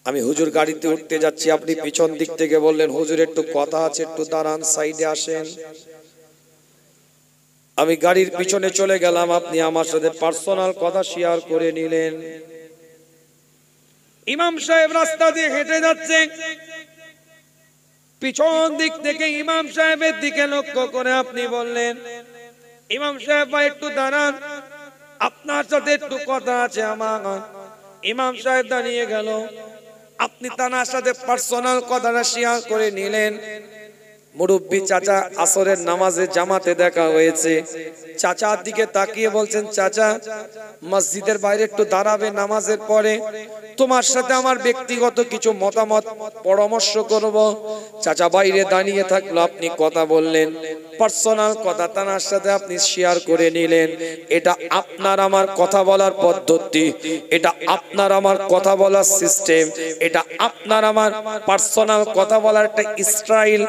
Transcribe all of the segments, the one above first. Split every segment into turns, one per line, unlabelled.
আমি হুজুর গাড়িতে উঠতে যাচ্ছি, আপনি পিছন দিক থেকে বললেন হুজুর একটু কথা আছে, একটু দাঁড়ান, সাইডে আসেন। আমি গাড়ির পিছনে চলে গেলাম, আপনি আমার সাথে পার্সোনাল কথা শেয়ার করে নিলেন। ইমাম সাহেব রাস্তা দিয়ে হেঁটে যাচ্ছে, পিছন দিক থেকে ইমাম সাহেবের দিকে লক্ষ্য করে আপনি বললেন, ইমাম সাহেব ভাই একটু দাঁড়ান, আপনার সাথে একটু কথা আছে আমার। ইমাম সাহেব দাঁড়িয়ে গেল, আপনি তার সাথে পার্সোনাল কথাটা শেয়ার করে নিলেন। মুরব্বী চাচা আসরের নামাজে জামাতে দেখা হয়েছে, চাচার দিকে তাকিয়ে বলছেন, চাচা মসজিদের বাইরে একটু দাঁড়াবে নামাজের পরে, তোমার সাথে আমার ব্যক্তিগত কিছু মতামত পরামর্শ করব। চাচা বাইরে দাঁড়িয়ে থাকলো, আপনি কথা বললেন, পার্সোনাল কথা তার সাথে আপনি শেয়ার করে নিলেন। এটা আপনার আমার কথা বলার পদ্ধতি, এটা আপনার আমার কথা বলার সিস্টেম, এটা আপনার আমার পার্সোনাল কথা বলার একটা স্টাইল।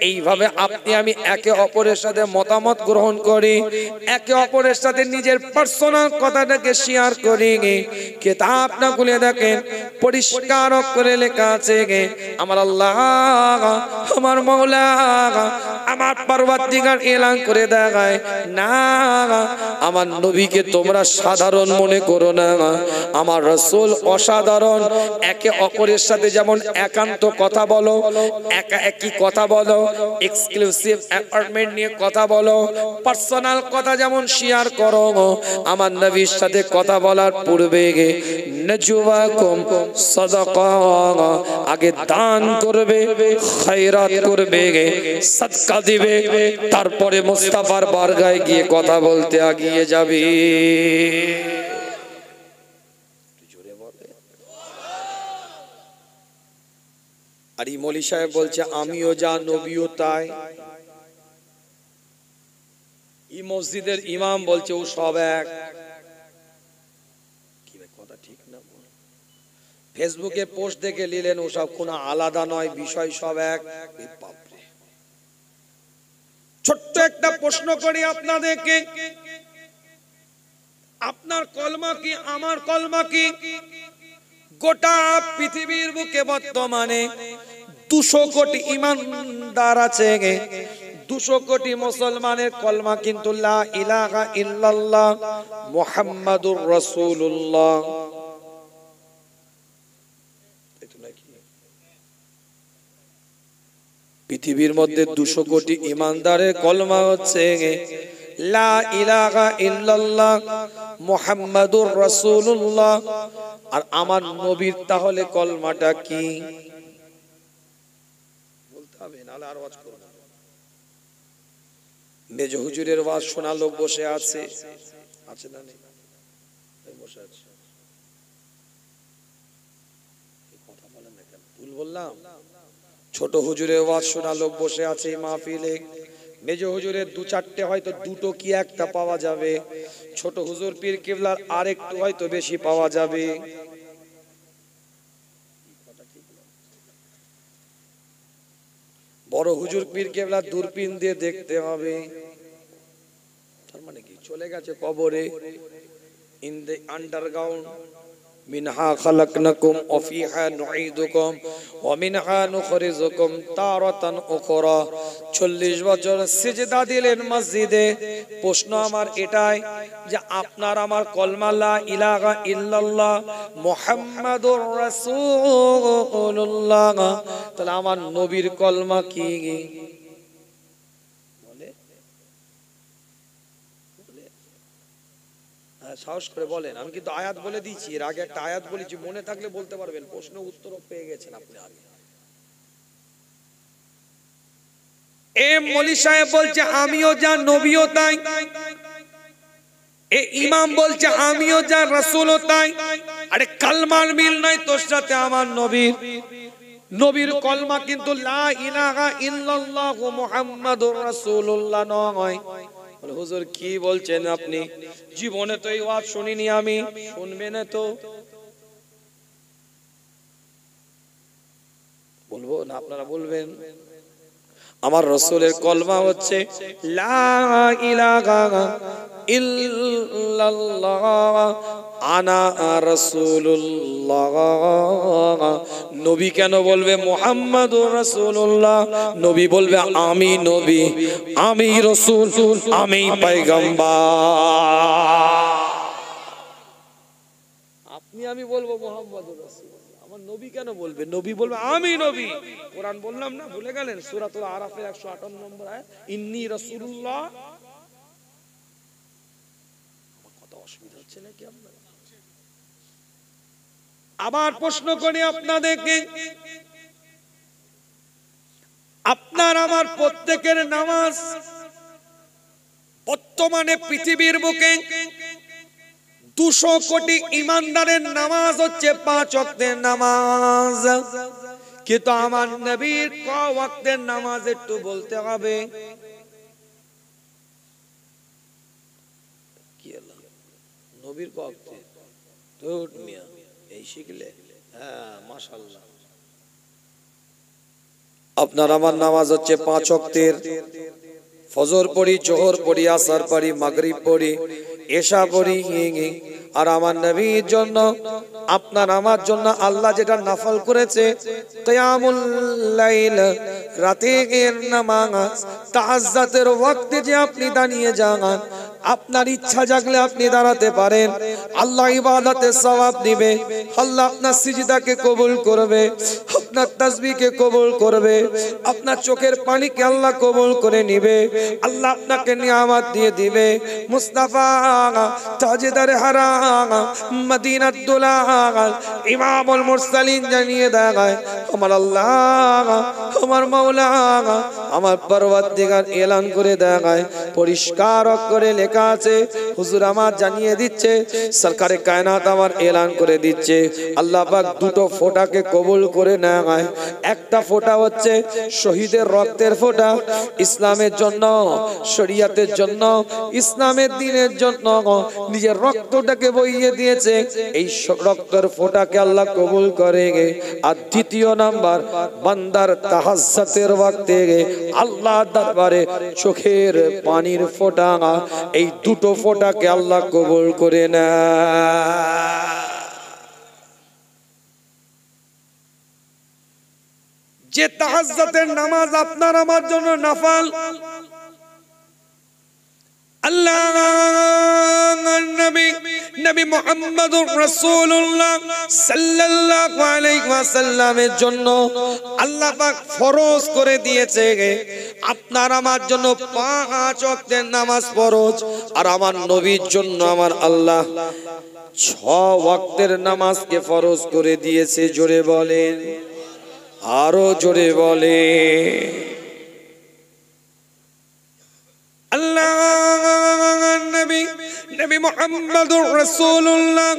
এইভাবে আপনি আমি একে অপরের সাথে মতামত গ্রহণ করি, একে অপরের সাথে নিজের পার্সোনাল কথাটাকে শেয়ার করি। কিতাব না খুলে দেখেন, পরিষ্কার করে লেখা আছে, আমার আল্লাহ আমার মাওলা আমার পরওয়ারদিগার এলান করে দেখায়, না আমার নবীকে তোমরা সাধারণ মনে করো না, আমার রাসূল অসাধারণ। একে অপরের সাথে যেমন একান্ত কথা বলো, একা একই কথা বলো, এক্সক্লুসিভ অ্যাপার্টমেন্ট নিয়ে কথা বলো, পার্সোনাল কথা যেমন শেয়ার করো, আমার নবীর সাথে কথা বলার পূর্বে নজওয়াকুম সাদাকা, আগে দান করবে, খায়রাত করবে, সাদকা দিবে, তারপরে মুস্তাফার বারগায় গিয়ে কথা বলতে আগিয়ে যাবে। আর এই মৌলী সাহেব বলছে আমিও যা নবীও তাই। এই মসজিদের ইমাম বলছে ও সব এক। কি কথা ঠিক না? ফেসবুকে পোস্ট দেখে নিলেন ও সব কোনো আলাদা নয়, বিষয় সব এক। ছোট্ট একটা প্রশ্ন করি আপনাদেরকে, আপনার কলমা কি আমার কলমা কি? গোটা পৃথিবীর বুকে বর্তমানে 200 কোটি ঈমানদার আছে, 200 কোটি মুসলমানের কলমা কিন্তু লা ইলাহা ইল্লাল্লাহ মুহাম্মাদুর রাসূলুল্লাহ। পৃথিবীর মধ্যে 200 কোটি ঈমানদারের কলমা হচ্ছে লা ইলাহা ইল্লাল্লাহ মুহাম্মাদুর রাসূলুল্লাহ। আর আমার নবীর তাহলে কলমাটা কি বলতে হবে, নালে আর ওয়াজ করব। মেজ হুজুরের ওয়াজ শোনা লোক বসে আছে, আছে না নেই? বসে আছে, কথা বলেন না কেন? ভুল বললাম? ছোট হুজুরের ওয়াজ শোনা লোক বসে আছে এই মাহফিলে। মেজ হুজুরের 2-4টে হয়তো দুটো কি একটা পাওয়া যাবে, ছোট হুজুর পীর কিবলার আরেকটু হয়তো বেশি পাওয়া যাবে। বড় হুজুর পীর কিবলা দূরবীন দিয়ে দেখতে হবে। তার মানে কি চলে গেছে কবরে। ইন দ্য আন্ডারগ্রাউন্ড মিনহা খালাকনাকুম ওয়া ফিহা নুঈদুকুম ওয়া মিনহা নুখরিজুকুম তারাতান উখরা। 40 বছর সিজদা দিলেন মসজিদে। প্রশ্ন আমার এটাই যে আপনার আমার কলমা লা ইলাহা ইল্লাল্লাহ মুহাম্মাদুর রাসূলুল্লাহ, তাহলে আমার নবীর কলমা কি? সাহস করে বলেন। আমি কিন্তু আয়াত বলে দিয়েছি, এর আগে একটা আয়াত বলেছি, মনে থাকলে বলতে পারবেন, প্রশ্ন উত্তর পেয়ে গেছেন আপনি আগে। এ মৌলী সাহেব বলছে আমিও যা নবীও তাই, এ ইমাম বলছে আমিও যা রাসূলও তাই। আরে কালমার মিল নাই তোর সাথে আমার নবীর। নবীর কলমা কিন্তু লা ইলাহা ইল্লাল্লাহ মুহাম্মাদুর রাসূলুল্লাহ নয়। হুজুর কি বলছেন আপনি? জীবনে তো এই ওয়াজ শুনিনি আমি। শুনবেন না তো বলবো না, আপনারা বলবেন? আমার রাসূলের কলমা হচ্ছে লা ইলাহা ইল্লাল্লাহ আনা রাসূলুল্লাহ। নবী কেন বলবে মুহাম্মাদুর রাসূলুল্লাহ? নবী বলবে আমি নবী, আমি রাসূল, আমি পয়গম্বর। আপনি আমি বলবো মুহাম্মাদুর রাসূলুল্লাহ, আমার নবী কেন বলবে? নবী বলবে আমি নবী। কোরআন বললাম না, ভুলে গেলেন? সূরাতুল আরাফের 158 নম্বর আয়াত, ইন্নী রাসূলুল্লাহ। আমার কথা অসুবিধা হচ্ছে নাকি আপনার? আবার প্রশ্ন করি আপনাদেরকে, আপনার আমার প্রত্যেকের নামাজ বর্তমানে পৃথিবীর বুকে 200 কোটি ইমানদারের নামাজ হচ্ছে 5 ওয়াক্তের নামাজ, কিন্তু আমার নবীর ক ওয়াক্তের নামাজ একটু বলতে হবে। কি হলো নবীর ক ওয়াক্তে? দুট মিয়া এই শিখলে, হ্যাঁ মাশাআল্লাহ। আপনার আমার নামাজ হচ্ছে 5 ওয়াক্তের। ফজর পড়ি, জোহর পড়ি, আসর পড়ি, মাগরিব পড়ি, এশা পড়ি। আর আমার নবীর জন্য, আপনার আমার জন্য আল্লাহ যেটা নফল করেছে, কিয়ামুল লাইল, রাতের নামাজ, তাহাজ্জুদের ওয়াক্তে যে আপনি দাঁড়িয়ে যান, আপনার ইচ্ছা জাগলে আপনি দাঁড়াতে পারেন। আল্লাহ ইবাদতের সওয়াব দিবে, আল্লাহ আপনার সিজদাকে কবুল করবে, আপনার তাসবিহকে কবুল করবে, আপনার চোখের পানিকে আল্লাহ কবুল করে নিবে, আল্লাহ আপনাকে নিয়ামত দিয়ে দিবে। মুস্তাফা তাজদার হারাম মদিনাত দুলাল ইমামুল মুরসালিন জানিয়ে দেয়, আমার আল্লাহ, আমার মাওলা, আমার পরওয়ারদিগার এলান করে দেয়, পরিষ্কার করে লেখা আছে, হুজুর আমার জানিয়ে দিচ্ছে, সরকারে কায়নাত আমার এলান করে দিচ্ছে, আল্লাহ পাক দুটো ফোঁটাকে কবুল করে নেয়। একটা ফোঁটা হচ্ছে শহীদের রক্তের ফোঁটা, ইসলামের জন্য, শরিয়াতের জন্য, ইসলামের দ্বীনের জন্য নিজের রক্তটাকে বইয়ে দিয়েছে, এই রক্তের ফোঁটাকে আল্লাহ কবুল করে। আর দ্বিতীয় নাম্বার, বান্দার তাহাজ্জুদের ওয়াক্তে আল্লাহ দরবারে চোখের পানির ফোঁটা, এই দুটো ফোঁটাকে আল্লাহ কবুল করে নেয়। যে তাহাজ্জুদের নামাজ আপনার আমার জন্য নফল, আল্লাহ নবী মুহাম্মদুর রাসূলুল্লাহ সাল্লাল্লাহু আলাইহি ওয়াসাল্লামের জন্য আল্লাহ পাক ফরজ করে দিয়েছে, আপনার আমার জন্য 5 ওয়াক্তের নামাজ ফরজ। আর আমার নবীর জন্য আমার আল্লাহ 6 ওয়াক্তের নামাজকে ফরজ করে দিয়েছে। জোরে বলেন, আরো জোরে বলে। আল্লাহ নবী মুহাম্মদুর রাসূলুল্লাহ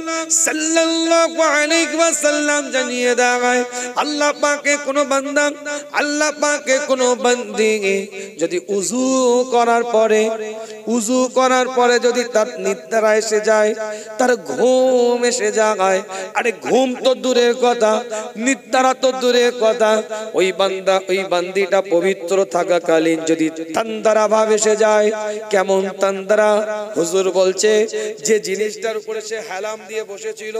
সাল্লাল্লাহু আলাইহি ওয়াসাল্লাম জানিয়ে দেয়, আল্লাহ পাকে কোনো বান্দা, আল্লাহ পাকে কোনো বান্দি যদি উযু করার পরে যদি তার নিদ্রা এসে যায়, তার ঘুম এসে যায়, আরে ঘুম তো দূরের কথা, নিদ্রা তো দূরের কথা, ওই বান্দা, ওই বান্দিটা পবিত্র থাকাকালীন যদি তান্দারা ভাব এসে যায়, কেমন তান্দারা? হুজুর বলছে, যে জিনিসটার উপরে সে হেলাম দিয়ে বসেছিল,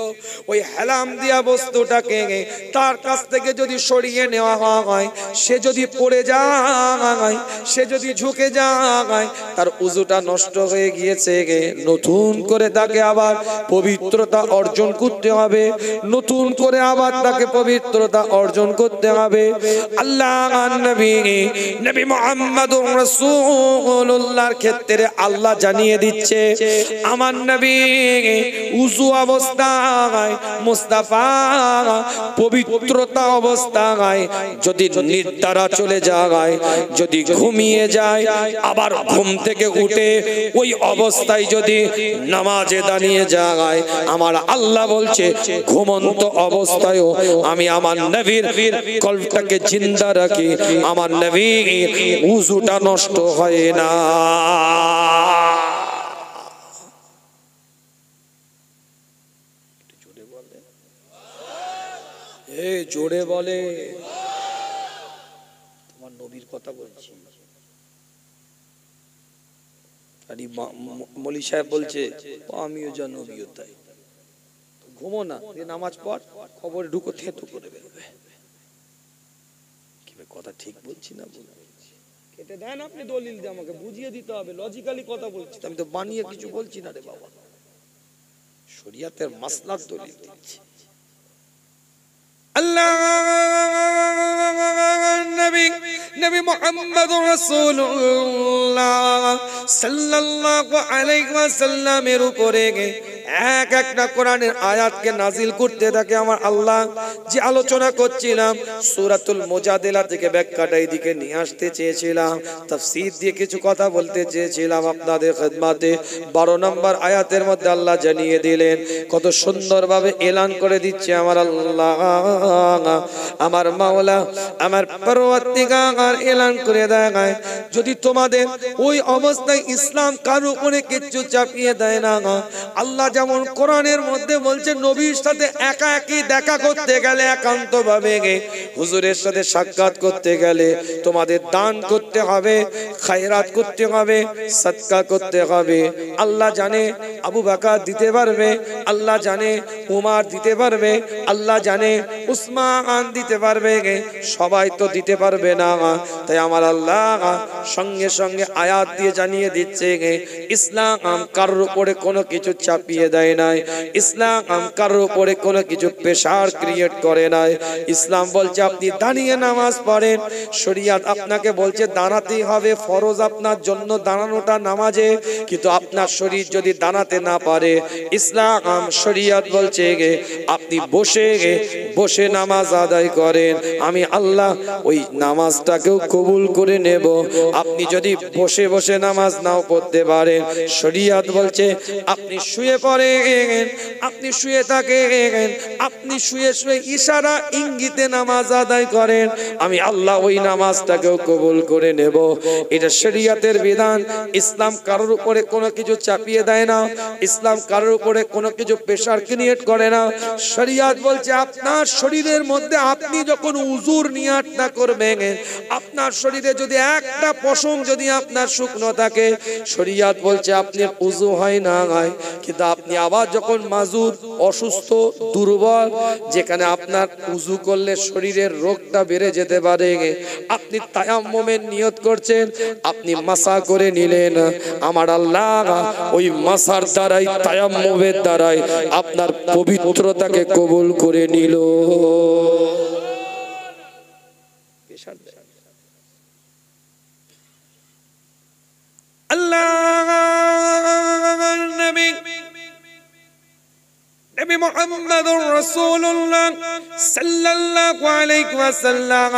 ওই হেলাম দিয়া বস্তুটাকে তার কাছ থেকে যদি সরিয়ে নেওয়া হয়, সে যদি পড়ে যায়, সে যদি ঝুঁকে যায়, তার উযুটা নষ্ট হয়ে গিয়েছে। নতুন করে তাকে আবার পবিত্রতা অর্জন করতে হবে, নতুন করে আবার তাকে পবিত্রতা অর্জন করতে হবে। আল্লাহ নবী মুহাম্মদুর রাসূলুল্লাহর ক্ষেত্রে আল্লাহ জানিয়ে দিচ্ছে, আমার নবী উযু অবস্থায়, মুস্তাফা পবিত্রতা অবস্থায় যদি নিদ্রা চলে যায়, যদি ঘুমিয়ে যায়, আবার ঘুম থেকে উঠে ওই অবস্থায় যদি নামাজে দাঁড়িয়ে যায়, আমার আল্লাহ বলছে ঘুমন্ত অবস্থায়ও আমি আমার নবীর কলবটাকে জিন্দা রাখি, আমার নবীর উযুটা নষ্ট হয় না। জোরে বলে, তোমার নবীর কথা বলছি। মৌলী সাহেব বলছে আমিও যা নবীও তাই, ঘুমো না, নামাজ পড়, খবরে ঢুকো, থেতু করে বেরোবে। কথা ঠিক বলছি না? কেটে দেন আপনি দলিল দিয়ে, আমাকে বুঝিয়ে দিতে হবে, লজিক্যালি কথা বলছি, আমি তো বানিয়ে কিছু বলছি না রে বাবা, শরিয়াতের মাসলার দলিল দিচ্ছি। আল্লাহ নবী মুহাম্মদুর রাসূলুল্লাহ সাল্লাল্লাহু আলাইহি ওয়াসাল্লামের উপরে এক একটা কোরআনের আয়াতকে নাজিল করতে থাকে আমার আল্লাহ। যে আলোচনা করছিলাম সূরাতুল মুজাদিলা থেকে ব্যাখ্যাটা এইদিকে নিয়ে আসতে চেয়েছিলাম, তাফসীর দিয়ে কিছু কথা বলতে চেয়েছিলাম আপনাদের খিদমতে। 12 নম্বর আয়াতের মধ্যে আল্লাহ জানিয়ে দিলেন, কত সুন্দরভাবে এলান করে দিচ্ছে আমার আল্লাহ, আমার মাওলা, আমার পরওয়ারদিগার এলান করে দেয়, যদি তোমাদের ওই অবস্থায় ইসলাম কার উপরে কিছু চাপিয়ে দেয় না, আল্লাহ যেমন কোরআনের মধ্যে বলছে নবীর সাথে একা একই দেখা করতে গেলে, একান্ত ভাবে হুজুরের সাথে সাক্ষাৎ করতে গেলে তোমাদের দান করতে হবে, খায়রাত করতে হবে, সদকা করতে হবে। আল্লাহ জানে আবু বকর দিতে পারবে, আল্লাহ জানে উমর দিতে পারবে, আল্লাহ জানে উসমান দিতে পারবে, সবাই তো দিতে পারবে না। তাই আমার আল্লাহ সঙ্গে সঙ্গে আয়াত দিয়ে জানিয়ে দিচ্ছে, ইসলাম কারোর উপরে কোনো কিছু চাপিয়ে দেয় নাই, ইসলাম কারোর উপরে কোনো কিছু প্রেসার ক্রিয়েট করে নাই। ইসলাম বলছে আপনি দাঁড়িয়ে নামাজ পড়েন, শরিয়াত আপনাকে বলছে দাঁড়াতেই হবে, ফরজ আপনার জন্য দাঁড়ানোটা নামাজে, কিন্তু আপনার শরীর যদি দাঁড়াতে না পারে, ইসলাম শরিয়াত বলছে আপনি বসে নামাজ আদায় করেন, আমি আল্লাহ ওই নামাজটাকেও কবুল করে নেব। আপনি যদি বসে বসে নামাজ নাও পড়তে পারেন, শরিয়াত বলছে আপনি শুয়ে পড়েন, আপনি শুয়ে থাকেন, আপনি শুয়ে শুয়ে ইশারা ইঙ্গিতে নামাজ আদায় করেন, আমি আল্লাহ ওই নামাজটাকেও কবুল করে নেব। এটা শরিয়াতের বিধান। ইসলাম কারোর উপরে কোনো কিছু চাপিয়ে দেয় না, ইসলাম কারোর উপরে কোনো কিছু প্রেসার ক্রিয়েট করে না। শরিয়াত বলছে আপনার শরীরের মধ্যে আপনি যখন উজুর নিয়াতটা করবেন, আপনার শরীরে যদি একটা পশম যদি আপনার শুকনো থাকে, শরিয়াত বলছে আপনি উজু হয় না, কিন্তু আপনি আবার যখন মাজুর, অসুস্থ, দুর্বল, যেখানে আপনার উজু করলে শরীরের রোগটা বেড়ে যেতে পারে, আপনি তায়াম্মুমের নিয়ত করছেন, আপনি মাসা করে নিলেন, আমার আল্লাহ ওই মাসার দ্বারাই, তায়াম্মুমের দ্বারাই আপনার পবিত্রতাকে কবুল করে নিল। আল্লাহ নবী মুহাম্মদুর রাসূলুল্লাহ সাল্লাল্লাহু আলাইহি ওয়াসাল্লাম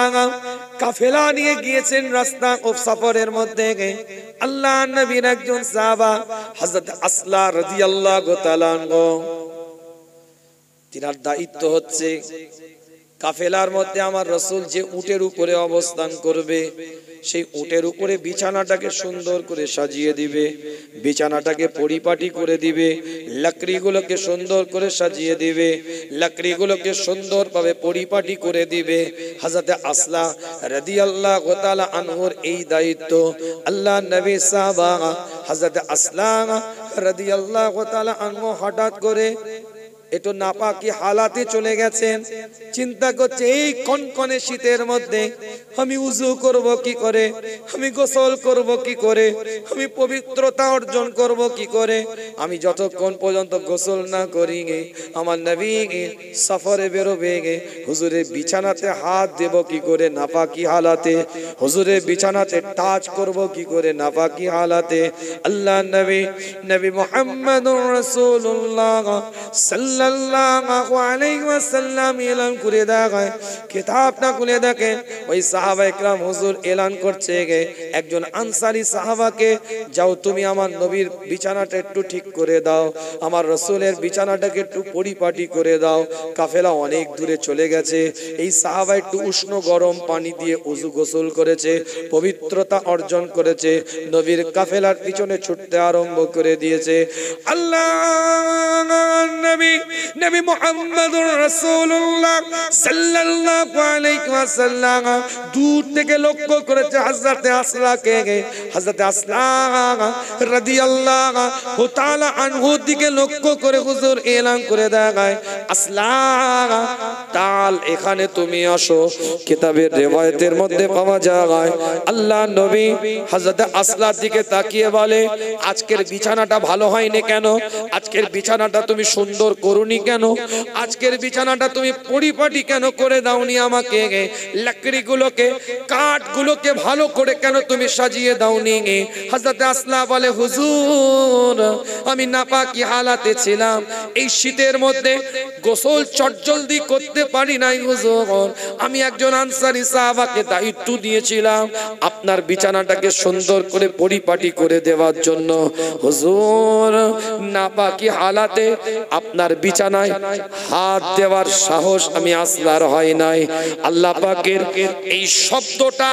কাফেলা নিয়ে গিয়েছেন রাস্তা ও সফরের মধ্যে। আল্লাহ নবীর একজন সাহাবা হযরত আসলা রাদিয়াল্লাহু তাআলা আনহু, তিনার দায়িত্ব হচ্ছে কাফেলার মধ্যে আমার রাসূল যে উটের উপরে অবস্থান করবে, সেই উটের উপরে বিছানাটাকে সুন্দর করে সাজিয়ে দিবে, বিছানাটাকে পরিপাটি করে দিবে, লাকড়িগুলোকে সুন্দর করে সাজিয়ে দিবে, লাকড়িগুলোকে সুন্দরভাবে পরিপাটি করে দিবে। হযরত আসলা রাদিয়াল্লাহু তাআলা আনহুর এই দায়িত্ব। আল্লাহ নবী সাহাবা হযরত আসলা রাদিয়াল্লাহু তাআলা আনহু হঠাৎ করে একটু নাপাকি হালাতে চলে গেছেন, চিন্তা করছে এই কনকনে শীতের মধ্যে আমি উযু করব কি করে, আমি গোসল করব কি করে, আমি পবিত্রতা অর্জন করব কি করে, আমি যতক্ষণ পর্যন্ত গোসল না করি আমার নবী সফরে বেরোবে, হুজুরের বিছানাতে হাত দেব কি করে নাপাকি হালাতে, হুজুরের বিছানাতে টাচ করব কি করে নাপাকি হালাতে। আল্লাহ নবী মুহাম্মদুর রাসূলুল্লাহ সাল্লাল্লাহু আলাইহি ওয়াসাল্লাম এলান করে দেয়, কিতাবটা খুলে দেখেন ওই সাহাবা ইকরাম হুজুর এলান করছে একজন আনসারী সাহাবাকে, যাও তুমি আমার নবীর বিছানাটা একটু ঠিক করে দাও, আমার রাসূলের বিছানাটাকে একটু পরিপাটি করে দাও। কাফেলা অনেক দূরে চলে গেছে, এই সাহাবা একটু উষ্ণ গরম পানি দিয়ে উযু গোসল করেছে, পবিত্রতা অর্জন করেছে, নবীর কাফেলার পিছনে ছুটতে আরম্ভ করে দিয়েছে। আল্লাহ নবী মুহাম্মদুর রাসূলুল্লাহ সাল্লাল্লাহু আলাইহি ওয়াসাল্লাম দূর থেকে লক্ষ্য করেছে হযরতে আসলাকে। হযরতে আসলা রাদিয়াল্লাহু তাআলা আনহুর দিকে লক্ষ্য করে হুজুর এলান করে দেয়, আসলা তাল এখানে তুমি আসো। কিতাবের রিওয়ায়াতের মধ্যে পাওয়া যায় আল্লাহ নবী হযরতে আসলার দিকে তাকিয়ে বলে, আজকের বিছানাটা ভালো হয়নি কেন? আজকের বিছানাটা তুমি সুন্দর করুনি কেন? আজকের বিছানাটা তুমি পরিপাটি কেন করে দাওনি আমাকে? লাকড়িগুলোকে কাঠগুলোকে ভালো করে কেন তুমি সাজিয়ে দাওনি? হযরতে আসলা বলে, হুজুর আমি নাপাকি হালাতে ছিলাম, এই শীতের মধ্যে গোসল চটজলদি করতে পারি নাই হুজুর। আমি একজন আনসারী সাহাবাকে দায়িত্ব দিয়েছিলাম আপনার বিছানাটাকে সুন্দর করে পরিপাটি করে দেওয়ার জন্য। হুজুর নাপাকি হালাতে আপনার বিছানায় হাত দেওয়ার সাহস আমি আসলার হয় নাই। আল্লাহ পাকের এই শব্দটা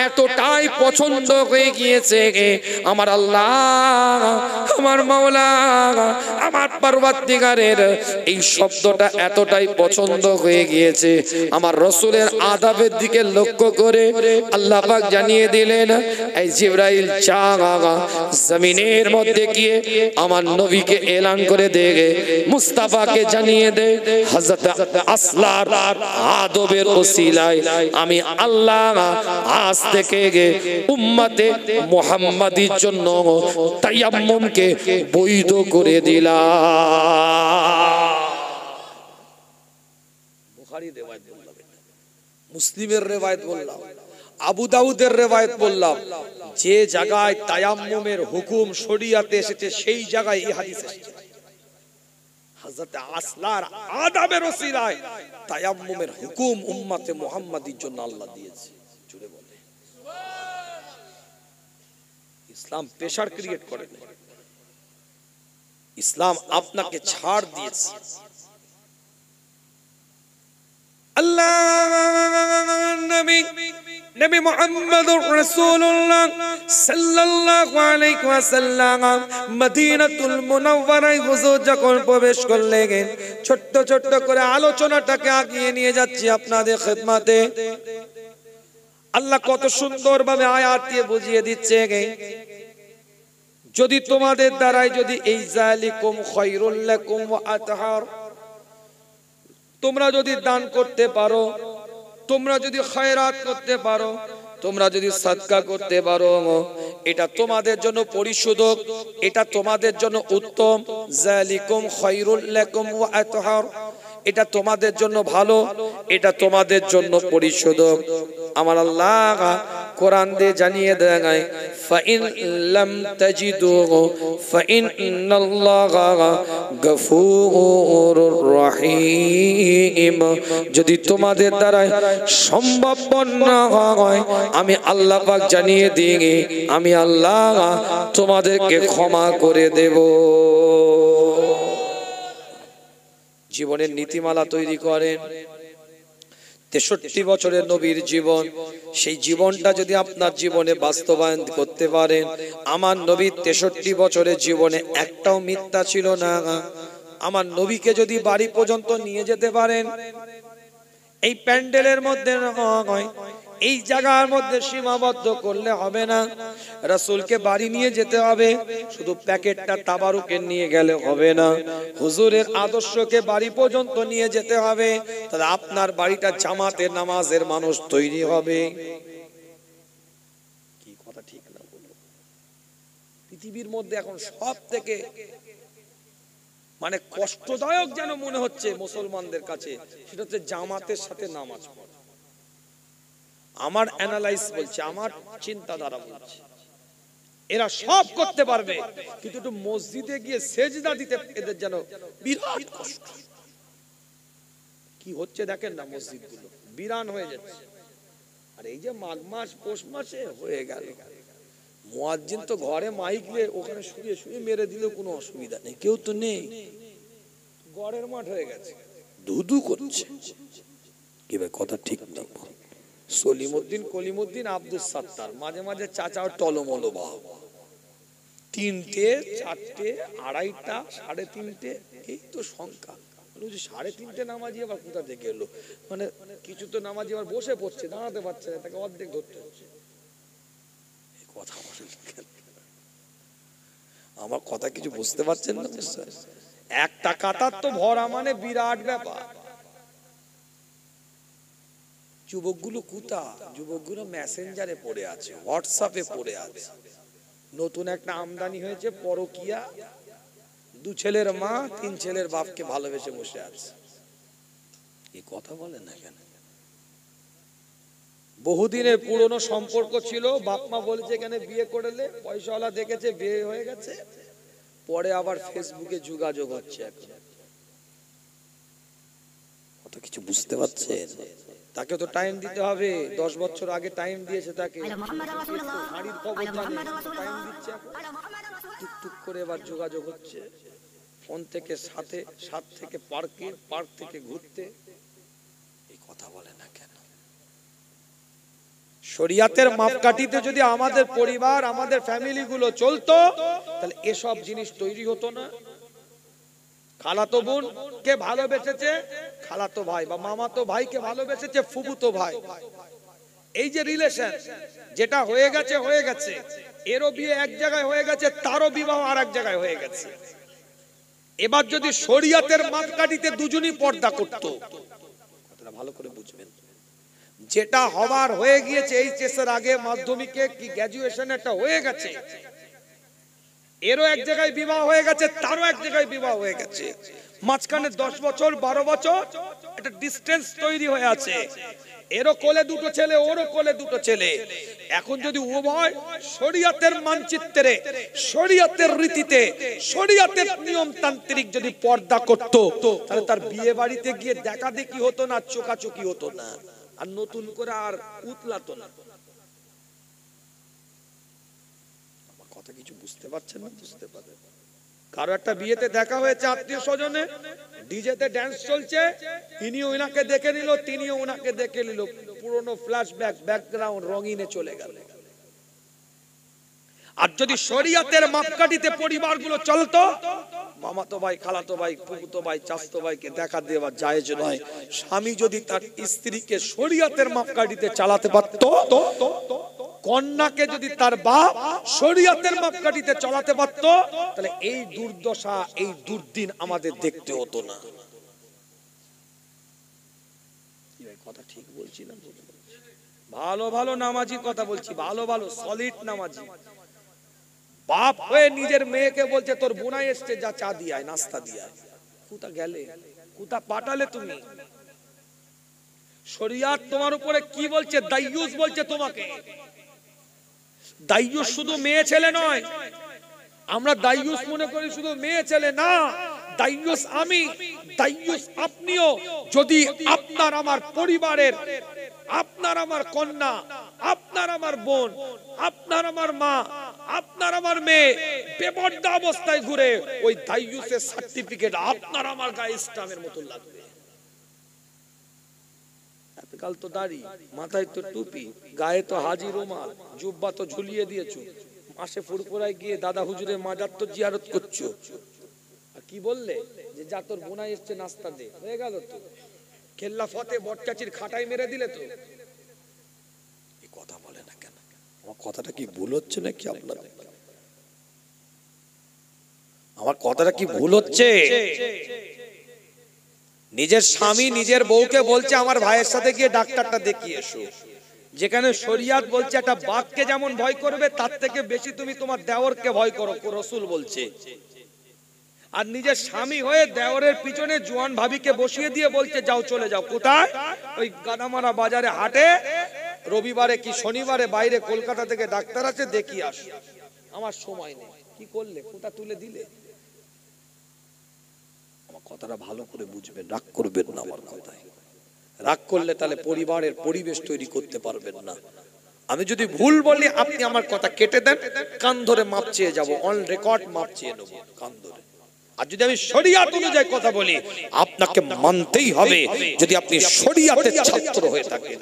এতটাই পছন্দ হয়ে গিয়েছে, আমার আল্লাহ আমার মাওলা আমার পরওয়ারদিগারের এই শব্দটা এতটাই পছন্দ হয়ে গিয়েছে, আমার রাসূলের আদাবের দিকে লক্ষ্য করে আল্লাহ পাক জানিয়ে দিলেন, এই জিবরাইল যা জমিনের মধ্যে গিয়ে আমার নবীকে এলান করে দে, মুস্তাফাকে জানিয়ে দে হযরত আসলার আদবের ওসিলায় আমি আল্লাহ আজ থেকে উম্মতে মুহাম্মাদির জন্য তায়াম্মুমকে বৈধ করে দিলাম। বুখারী রিওয়ায়াত বললাম, মুসলিমের রিওয়ায়াত বললাম, আবু দাউদের রিওয়ায়াত বললাম, যে জায়গায় তায়াম্মুমের হুকুম শরীয়তে এসেছে সেই জায়গায় এই হাদিস এসেছে। হযরত আসলার আদবের ওসিলায় তায়াম্মুমের হুকুম উম্মতে মুহাম্মাদির জন্য আল্লাহ দিয়েছে। জুড়ে বলে ইসলাম প্রেসার ক্রিয়েট করে না, ইসলাম আপনাকে ছাড় দিয়েছে। আল্লাহ নবী মুহাম্মদুর রাসূলুল্লাহ সাল্লাল্লাহু আলাইহি ওয়াসাল্লাম মদিনাতুল মুনাওয়ারায় হুজুর যখন প্রবেশ করলেন, ছোট্ট ছোট্ট করে আলোচনাটাকে আগিয়ে নিয়ে যাচ্ছি আপনাদের খিদমতে। আল্লাহ কত সুন্দরভাবে আয়াত দিয়ে বুঝিয়ে দিচ্ছে, যদি তোমাদের দ্বারাই যদি এই যালিকুম খায়রুল লাকুম ওয়া আতহার, তোমরা যদি দান করতে পারো, তোমরা যদি খয়রাত করতে পারো, তোমরা যদি সাদকা করতে পারো, এটা তোমাদের জন্য পরিশোধক, এটা তোমাদের জন্য উত্তম। যালিকুম খায়রুল লাকুম ওয়া আতহার, এটা তোমাদের জন্য ভালো, এটা তোমাদের জন্য পরিশোধক। আমার আল্লাহ কোরআন দিয়ে জানিয়ে দেয়, ফাইন লাম তাজিদু ফাইন্নাল্লাহা গফুরুর রহিম, যদি তোমাদের দ্বারা সম্ভব না হয় আমি আল্লাহ পাক জানিয়ে দিই, আমি আল্লাহ তোমাদেরকে ক্ষমা করে দেব। জীবনের নীতিমালা তৈরি করেন, 63 বছরের নবীর জীবন, সেই জীবনটা যদি আপনার জীবনে বাস্তবায়ন করতে পারেন, আমার নবীর 63 বছরের জীবনে একটাও মিথ্যা ছিল না। আমার নবীকে যদি বাড়ি পর্যন্ত নিয়ে যেতে পারেন, এই প্যান্ডেলের মধ্যে নয়, এই জায়গার মধ্যে সীমাবদ্ধ করলে হবে না, রাসূলকে বাড়ি নিয়ে যেতে হবে। শুধু প্যাকেটটা তাবারুকে নিয়ে গেলে হবে না, হুজুরের আদর্শকে বাড়ি পর্যন্ত নিয়ে যেতে হবে। তাহলে আপনার বাড়িটা জামাতের নামাজের মানুষ তৈরি হবে। কি কথা ঠিক না? পৃথিবীর মধ্যে এখন সব থেকে মানে কষ্টদায়ক যেন মনে হচ্ছে মুসলমানদের কাছে, সেটা হচ্ছে জামাতের সাথে নামাজ পড়া। আমার অ্যানালাইজ বলছে, আমার চিন্তাধারা বলছে, এরা সব করতে পারবে, কিন্তু একটু মসজিদে গিয়ে সেজদা দিতে এদের যেন বিরাট কষ্ট। কি হচ্ছে দেখেন না, মসজিদগুলো বিরান হয়ে যাচ্ছে। আর এই যে মাঘ মাস পৌষ মাসে হয়ে গেল, মুয়াজ্জিন তো ঘরে মাইক নিয়ে ওখানে শুয়ে শুয়ে মেরে দিলেও কোনো অসুবিধা নেই, কেউ তো নেই, গড়ের মাঠ হয়ে গেছে, ধুধু করছে। কি ভাই কথা ঠিক না? সলিমউদ্দিন, কলিমউদ্দিন, আব্দুল সাত্তার, মাঝে মাঝে চাচাও টলমলো ভাব, 3টে 4টে 2.5টা 3.5, এই তো সংখ্যা। 3:30 নামাজি আবার কোথা থেকে এলো? মানে কিছু তো নামাজি আবার বসে পড়ছে, দাঁড়াতে পারছে না, তাকে অর্ধেক ধরতে হচ্ছে। এই কথা বলেন আমার কথা কিছু বুঝতে পারছেন না? একটা কাতার তো ভরা মানে বিরাট ব্যাপার। যুবকগুলো কোথা? যুবকগুলো মেসেঞ্জারে পড়ে আছে, হোয়াটসঅ্যাপে পড়ে আছে। নতুন একটা আমদানি হয়েছে পরকিয়া, 2 ছেলের মা 3 ছেলের বাপকে ভালোবেসে বসে আছে। এই কথা বলেন না কেন? বহুদিনের পুরনো সম্পর্ক ছিল, বাপ মা বলেছে এখানে বিয়ে করলে, পয়সাওয়ালা দেখেছে, বিয়ে হয়ে গেছে, পরে আবার ফেসবুকে যোগাযোগ হচ্ছে। এখন কত কিছু বুঝতে পারছেন? তাকে তো টাইম দিতে হবে, 10 বছর আগে টাইম দিয়েছে তাকে, হাড়ির খবর জানে, টাইম দিচ্ছে। টুকটুক করে এবার যোগাযোগ হচ্ছে, ফোন থেকে সাথ থেকে পার্কে, পার্ক থেকে ঘুরতে। এই কথা বলে না কেন? শরিয়াতের মাপকাঠিতে যদি আমাদের পরিবার, আমাদের ফ্যামিলি গুলো চলতো, তাহলে এসব জিনিস তৈরি হতো না। খালাতো বোন কে ভালোবেসেছে খালাতো ভাই, বা মামাতো ভাইকে ভালোবেসেছে ফুফুতো ভাই। এই যে রিলেশন যেটা হয়ে গেছে, এরও বিয়ে এক জায়গায় হয়ে গেছে, তারও বিবাহ আর এক জায়গায় হয়ে গেছে। এবার যদি শরিয়াতের মাপকাঠিতে দুজনই পর্দা করত, কথাটা ভালো করে বুঝবেন, যেটা হবার হয়ে গিয়েছে, এইচএস এর আগে মাধ্যমিকে কি গ্র্যাজুয়েশন একটা হয়ে গেছে, এরও এক জায়গায় বিবাহ হয়ে গেছে, তারও এক জায়গায় বিবাহ হয়ে গেছে, মাঝখানে 10 বছর 12 বছর একটা ডিসটেন্স তৈরি হয়ে আছে। এরও কোলে 2টো ছেলে, ওরও কোলে 2টো ছেলে। এখন যদি উভয় শরিয়াতের মানচিত্রে, শরিয়াতের রীতিতে, শরিয়াতের নিয়মতান্ত্রিক যদি পর্দা করত, তাহলে তার বিয়ে বাড়িতে গিয়ে দেখা দেখি হতো না, চোকাচোকি হতো না, আর নতুন করে আর উতলাতো না। আমার কথা কিছু বুঝতে পারছেন না? বুঝতে পারবেন। কারো একটা বিয়েতে দেখা হয়েছে আত্মীয় স্বজনে, ডিজেতে ড্যান্স চলছে, ইনিও ওনাকে দেখে নিল, তিনিও ওনাকে দেখে নিল, পুরনো ফ্ল্যাশব্যাক, ব্যাকগ্রাউন্ড রঙিনে চলে গেল। আর যদি শরিয়াতের মাপকাঠিতে পরিবারগুলো চলতো, মামাতো ভাই, খালাতো ভাই, ফুফুতো ভাই, চাচতো ভাইকে দেখা দেওয়া জায়েজ নয়। স্বামী যদি তার স্ত্রীকে শরিয়াতের মাপকাঠিতে চালাতে পারত, কন্যাকে যদি তার বাপ শরিয়াতের মাপকাঠিতে চালাতে পারত, তাহলে এই দুর্দশা, এই দুর্দিন আমাদের দেখতে হতো না। কথা ঠিক বলছি না? ভালো ভালো নামাজি কথা বলছি, ভালো ভালো সলিড নামাজি। বাপ হয়ে নিজের মেয়েকে বলছে তোর বোনাই এসছে, যা চা দিয়ে আয়, নাস্তা দিয়ে আয়। কোথা গেলে, কোথা পাঠালে তুমি? শরিয়াত তোমার উপরে কি বলছে? দাইয়ুস বলছে তোমাকে। দাইয়ুস শুধু মেয়ে ছেলে নয়। আমরা দাইয়ুস মনে করি শুধু মেয়ে ছেলে, না। দাইয়ুস আমি, দাইয়ুস আপনিও। যদি আপনার আমার পরিবারের, আপনার আমার কন্যা, আপনার আমার বোন, আপনার আমার মা, আপনার আমার মেয়ে বেপরদা অবস্থায় ঘুরে, ওই দাইয়ুসের সার্টিফিকেট আপনার আমার গায়ে স্টাম্পের মতো লাগবে। এতকাল তো দাড়ি, মাথায় তো টুপি, গায়ে তো হাজি রুমাল, জুব্বা তো ঝুলিয়ে দিয়েছো, মাসে ফুরফুরায় গিয়ে দাদা হুজুরের মাজার তো জিয়ারত করছো। আর কি বললে যে যা তোর বোনাই এসছে, নাস্তা দে, হয়ে গেল তো। খেল্লা ফতে বটচাচির খাটাই মেরে দিলে তো। এই কথা বলে না কেন? আমার কথাটা কি ভুল হচ্ছে নাকি আপনাদের? আমার কথাটা কি ভুল হচ্ছে? নিজের স্বামী নিজের বউকে বলছে আমার ভাইয়ের সাথে গিয়ে ডাক্তারটা দেখিয়ে এসো। যেখানে শরিয়াত বলছে একটা বাঘকে যেমন ভয় করবে, তার থেকে বেশি তুমি তোমার দেওরকে ভয় করো, রাসূল বলছে। আর নিজের স্বামী হয়ে দেওরের পিছনে জোয়ান ভাবিকে বসিয়ে দিয়ে বলছে যাও, চলে যাও। কোথায়? ওই গাদামারা বাজারে হাটে, রবিবারে কি শনিবারে বাইরে কলকাতা থেকে ডাক্তার আছে, দেখিয়ে আসো। আমার সময় নেই। কি করলে? কোথা তুলে দিলে? আমার কথাটা ভালো করে বুঝবেন, রাগ করবেন না আমার কথায়। রাগ করলে তাহলে পরিবারের পরিবেশ তৈরি করতে পারবেন না। আমি যদি ভুল বলি, আপনি আমার কথা কেটে দেন, কান ধরে মাপ চেয়ে যাবো, অন রেকর্ড মাপ চেয়ে নেব কান ধরে। আর যদি আমি শরিয়াত অনুযায়ী কথা বলি, আপনাকে মানতেই হবে, যদি আপনি শরিয়াতের ছাত্র হয়ে থাকেন।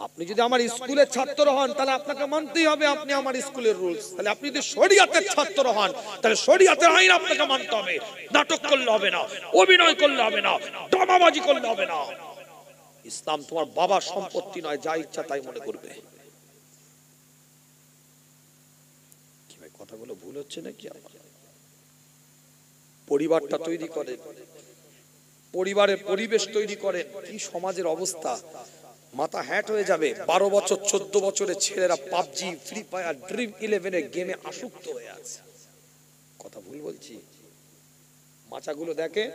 আপনি যদি আমার স্কুলের ছাত্র হন তাহলে আপনাকে মানতেই হবে, আপনি আমার স্কুলের রুলস। তাহলে আপনি যদি শরিয়াতের ছাত্র হন তাহলে শরিয়াতের আইন আপনাকে মানতে হবে। নাটক করলে হবে না, অভিনয় করলে হবে না, ড্রামাবাজি করলে হবে না। ইসলাম তোমার বাবার সম্পত্তি নয়, যা ইচ্ছা তাই মনে করবে। কি ভাই কথাগুলো ভুল হচ্ছে নাকি? আমার পরিবারটা তৈরি করে, পরিবারের পরিবেশ তৈরি করেন। কি সমাজের অবস্থা, মাথা হ্যাট হয়ে যাবে। 12 বছর 14 বছরের ছেলেরা পাবজি, ফ্রি ফায়ার, ড্রিম 11 গেমে আসক্ত হয়ে আছে। কথা ভুল বলছি? মাচাগুলো দেখেন,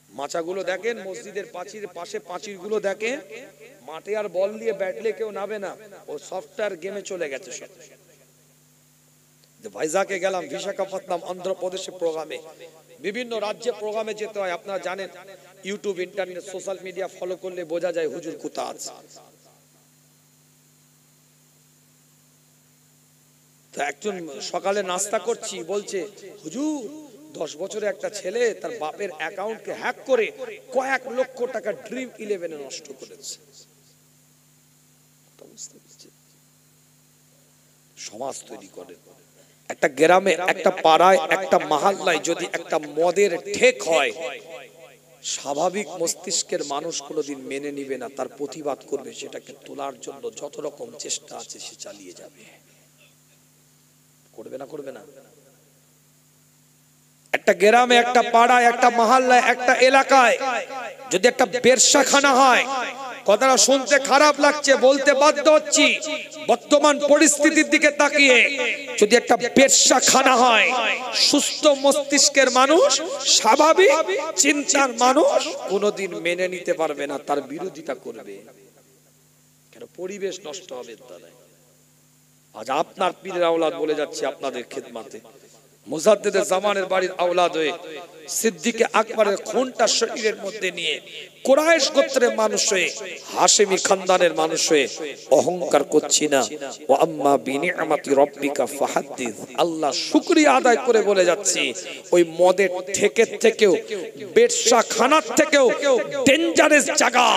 মাচাগুলো দেখেন, মসজিদের পাশে পাঁচিরগুলো দেখেন, মাঠে আর বল দিয়ে ব্যাটলে কেউ নাবে না, ও সফটওয়্যার গেমে চলে গেছে সব। ভাইজাকে গেলাম, বিশাখাপত্তনম, অন্ধ্রপ্রদেশে প্রোগ্রামে, বিভিন্ন রাজ্যে প্রোগ্রামে যেতে হয়। আপনারা জানেন, YouTube, internet, social media follow করলে বোঝা যায় হুজুর কোথা আছে। তো একজন সকালে নাস্তা করছি, বলছে হুজুর 10 বছরের একটা ছেলে তার বাপের অ্যাকাউন্টকে হ্যাক করে কয়েক লক্ষ টাকা ড্রিম 11 নষ্ট করেছে। সমাজ তৈরি করে। একটা গ্রামে, একটা পাড়ায়, একটা মহল্লায় যদি একটা মদের ঠেক হয়, স্বাভাবিক মস্তিষ্কের মানুষ কোনোদিন মেনে নিবে না, তার প্রতিবাদ করবে। সেটাকে তোলার জন্য যত রকম চেষ্টা আছে সে চালিয়ে যাবে। করবে না? করবে না? একটা গ্রামে, একটা পাড়ায়, একটা মহল্লায়, একটা এলাকায় যদি একটা বেশ্যাখানা হয়, কথাটা শুনতে খারাপ লাগছে, বলতে বাধ্য হচ্ছি, বর্তমান পরিস্থিতির দিকে তাকিয়ে যদি একটা বেশ্যাখানা হয়, সুস্থ মস্তিষ্কের মানুষ, স্বাভাবিক চিন্তার মানুষ কোনোদিন মেনে নিতে পারবে না, তার বিরোধিতা করবে। কেন? পরিবেশ নষ্ট হবে তাহলে। আজ আপনার পীরের আওলাদ বলে যাচ্ছে আপনাদের খেদমতে, মুজাদ্দিদে জামানের বাড়ির আওলাদ হয়ে, সিদ্দিকে আকবরের খুনটা শরীরের মধ্যে নিয়ে, কুরাইশ গোত্রের মানুষ হয়ে, হাশেমি খানদানের মানুষ হয়ে অহংকার করছি না। ওয়া আম্মা বিনিআমাতি রাব্বিকা ফাহাদ্দিস, আল্লাহ শুকরিয়া আদায় করে বলে যাচ্ছি, ওই মদের ঠেকের থেকেও, বেশ্যাখানার থেকেও ডেঞ্জারাস জায়গা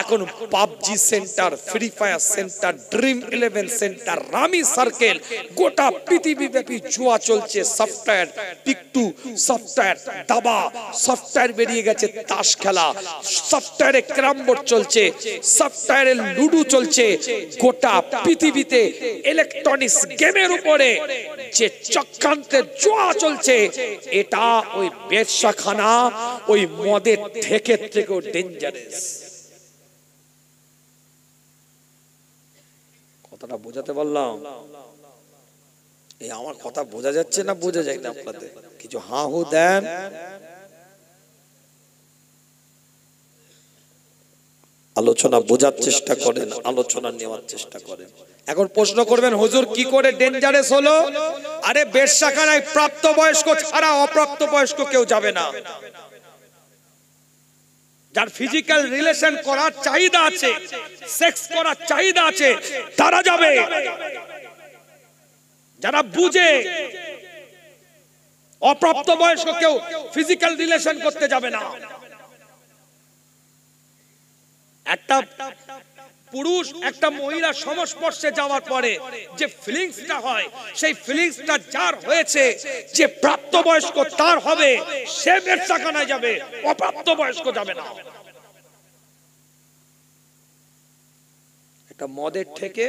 এখন PUBG centre, Free Fire centre, Dream 11 centre, Rummy Circle, গোটা পৃথিবীব্যাপী জুয়া চলছে। সফটওয়্যার পিকটু, সফটওয়্যার দাবা, সফটওয়্যার বেরিয়ে গেছে তাস খেলা, সফটওয়্যারে ক্যারাম বোর্ড চলছে, সফটওয়্যারে লুডো চলছে। গোটা পৃথিবীতে ইলেকট্রনিক্স গেমের উপরে যে চক্রান্তে জুয়া চলছে, এটা ওই বেশ্যাখানা, ওই মদের ঠেকের থেকেও ডেঞ্জারাস। কথাটা বোঝাতে পারলাম? এই আমার কথা বোঝা যাচ্ছে না বোঝা যায় না আপনাদের? কিছু হাঁ হু দেন। আলোচনা বোঝার চেষ্টা করেন, আলোচনা নেওয়ার চেষ্টা করেন। এখন প্রশ্ন করবেন, হুজুর কি করে ডেঞ্জারাস হলো? আরে বেশ্যাখানায় প্রাপ্তবয়স্ক ছাড়া অপ্রাপ্তবয়স্ক কেউ যাবে না। যার ফিজিক্যাল রিলেশন করার চাহিদা আছে, সেক্স করার চাহিদা আছে, তারা যাবে। যারা বুঝে, অপ্রাপ্তবয়স্ক কেউ ফিজিক্যাল রিলেশন করতে যাবে না। একটা পুরুষ একটা মহিলার সংস্পর্শে যাওয়ার পরে যে ফিলিংসটা হয়, সেই ফিলিংসটা যার হয়েছে, যে প্রাপ্তবয়স্ক তার হবে, সে বেশ্যাখানায় যাবে, অপ্রাপ্তবয়স্ক যাবে না। একটা মদের থেকে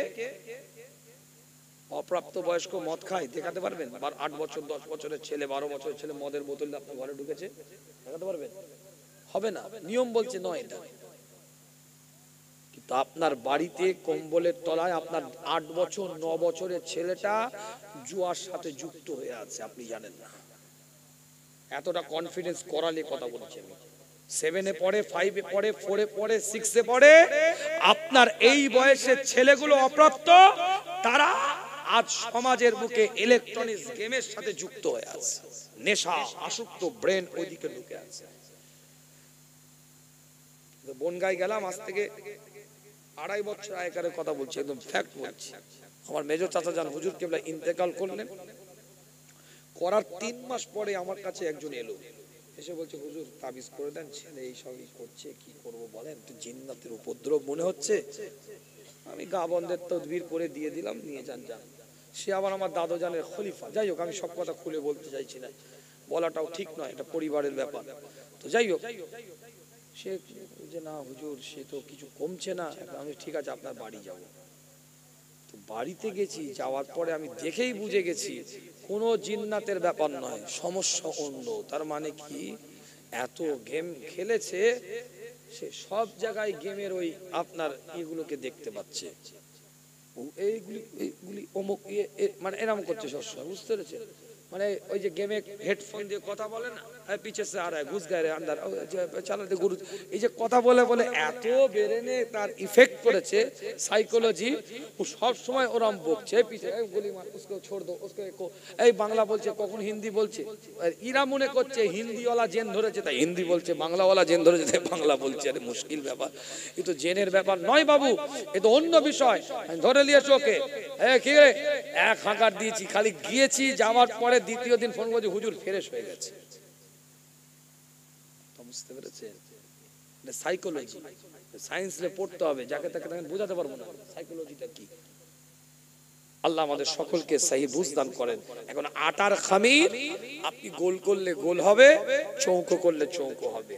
অপ্রাপ্তবয়স্ক মদ খায়, দেখাতে পারবেন? 8 বছর 10 বছরের ছেলে, 12 বছরের ছেলে মদের বোতল আপনার ঘরে ঢুকেছে, দেখাতে পারবেন? হবে না, নিয়ম বলছে নয় এটা। কিন্তু আপনার বাড়িতে কম্বলের তলায় আপনার 8 বছর 9 বছরের ছেলেটা জুয়ার সাথে যুক্ত হয়ে আছে, আপনি জানেন না। এতটা কনফিডেন্স করালে কথা বলছি আমি। 7 এ পড়ে, 5 এ পড়ে, 4 এ পড়ে, 6 এ পড়ে, আপনার এই বয়সের ছেলেগুলো অপ্রাপ্ত, তারা আজ সমাজের বুকে ইলেকট্রনিক্স গেমের সাথে যুক্ত হয়ে আছে, নেশা আসক্ত, ব্রেন ওইদিকে ঢুকে আছে। বনগাই গেলাম, আজ থেকে 2.5 বছর আগেকার কথা বলছি, একদম ফ্যাক্ট বলছি। আমার মেজর চাচা যান হুজুর কেবলা ইন্তেকাল করলেন, করার 3 মাস পরে আমার কাছে একজন এলো, এসে বলছে হুজুর তাবিজ করে দেন, ছেলে এই সবই করছে, কি করব বলেন, একটু জিন্নাতের উপদ্রব মনে হচ্ছে। আমি গা বন্ধের তদবির করে দিয়ে দিলাম, নিয়ে যান যান। সে আবার আমার দাদু জানের খলিফা। যাই হোক, আমি সব কথা খুলে বলতে চাইছি না, বলাটাও ঠিক নয়, এটা পরিবারের ব্যাপার। তো যাই হোক, সে যে না হুজুর সে তো কিছু কমছে না। আমি ঠিক আছে আপনার বাড়ি যাব। তো বাড়িতে গেছি, যাওয়ার পরে আমি দেখেই বুঝে গেছি কোনো জিন্নাতের ব্যাপার নয়, সমস্যা অন্য। তার মানে কি, এত গেম খেলেছে সে, সব জায়গায় গেমের ওই আপনার এগুলোকে দেখতে পাচ্ছে, এইগুলি এইগুলি অমুক মানে এরকম করছে সবসময়, বুঝতে পেরেছে? মানে ওই যে গেমে হেডফোন দিয়ে কথা বলে না, পিছে সে আর ঘুষ গায়ে আন্দার চালাতে গুরু, এই যে কথা বলে বলে এত বেরেনে তার ইফেক্ট করেছে সাইকোলজি, ও সব সময় ওরম বকছে পিছে, গুলি মার উসকো ছোড় দো উসকো, এই বাংলা বলছে কখন হিন্দি বলছে, ইরা মনে করছে হিন্দিওয়ালা জেন ধরেছে তাই হিন্দি বলছে, বাংলাওয়ালা জেন ধরেছে তাই বাংলা বলছে। আরে মুশকিল ব্যাপার, এ তো জেনের ব্যাপার নয় বাবু, এ তো অন্য বিষয়। ধরে নিয়েছো ওকে, কি রে এক হাঁকার দিয়েছি, খালি গিয়েছি, যাওয়ার পরে দ্বিতীয় দিন ফোন করছি হুজুর ফ্রেশ হয়ে গেছে। বুঝতে পেরেছেন? সাইকোলজি, সায়েন্স লে পড়তে হবে, যাকে তাকে বোঝাতে পারবো না সাইকোলজিটা কি। আল্লাহ আমাদের সকলকে সহি বুঝ দান করেন। এখন আটার খামির আপনি গোল করলে গোল হবে, চৌকো করলে চৌকো হবে।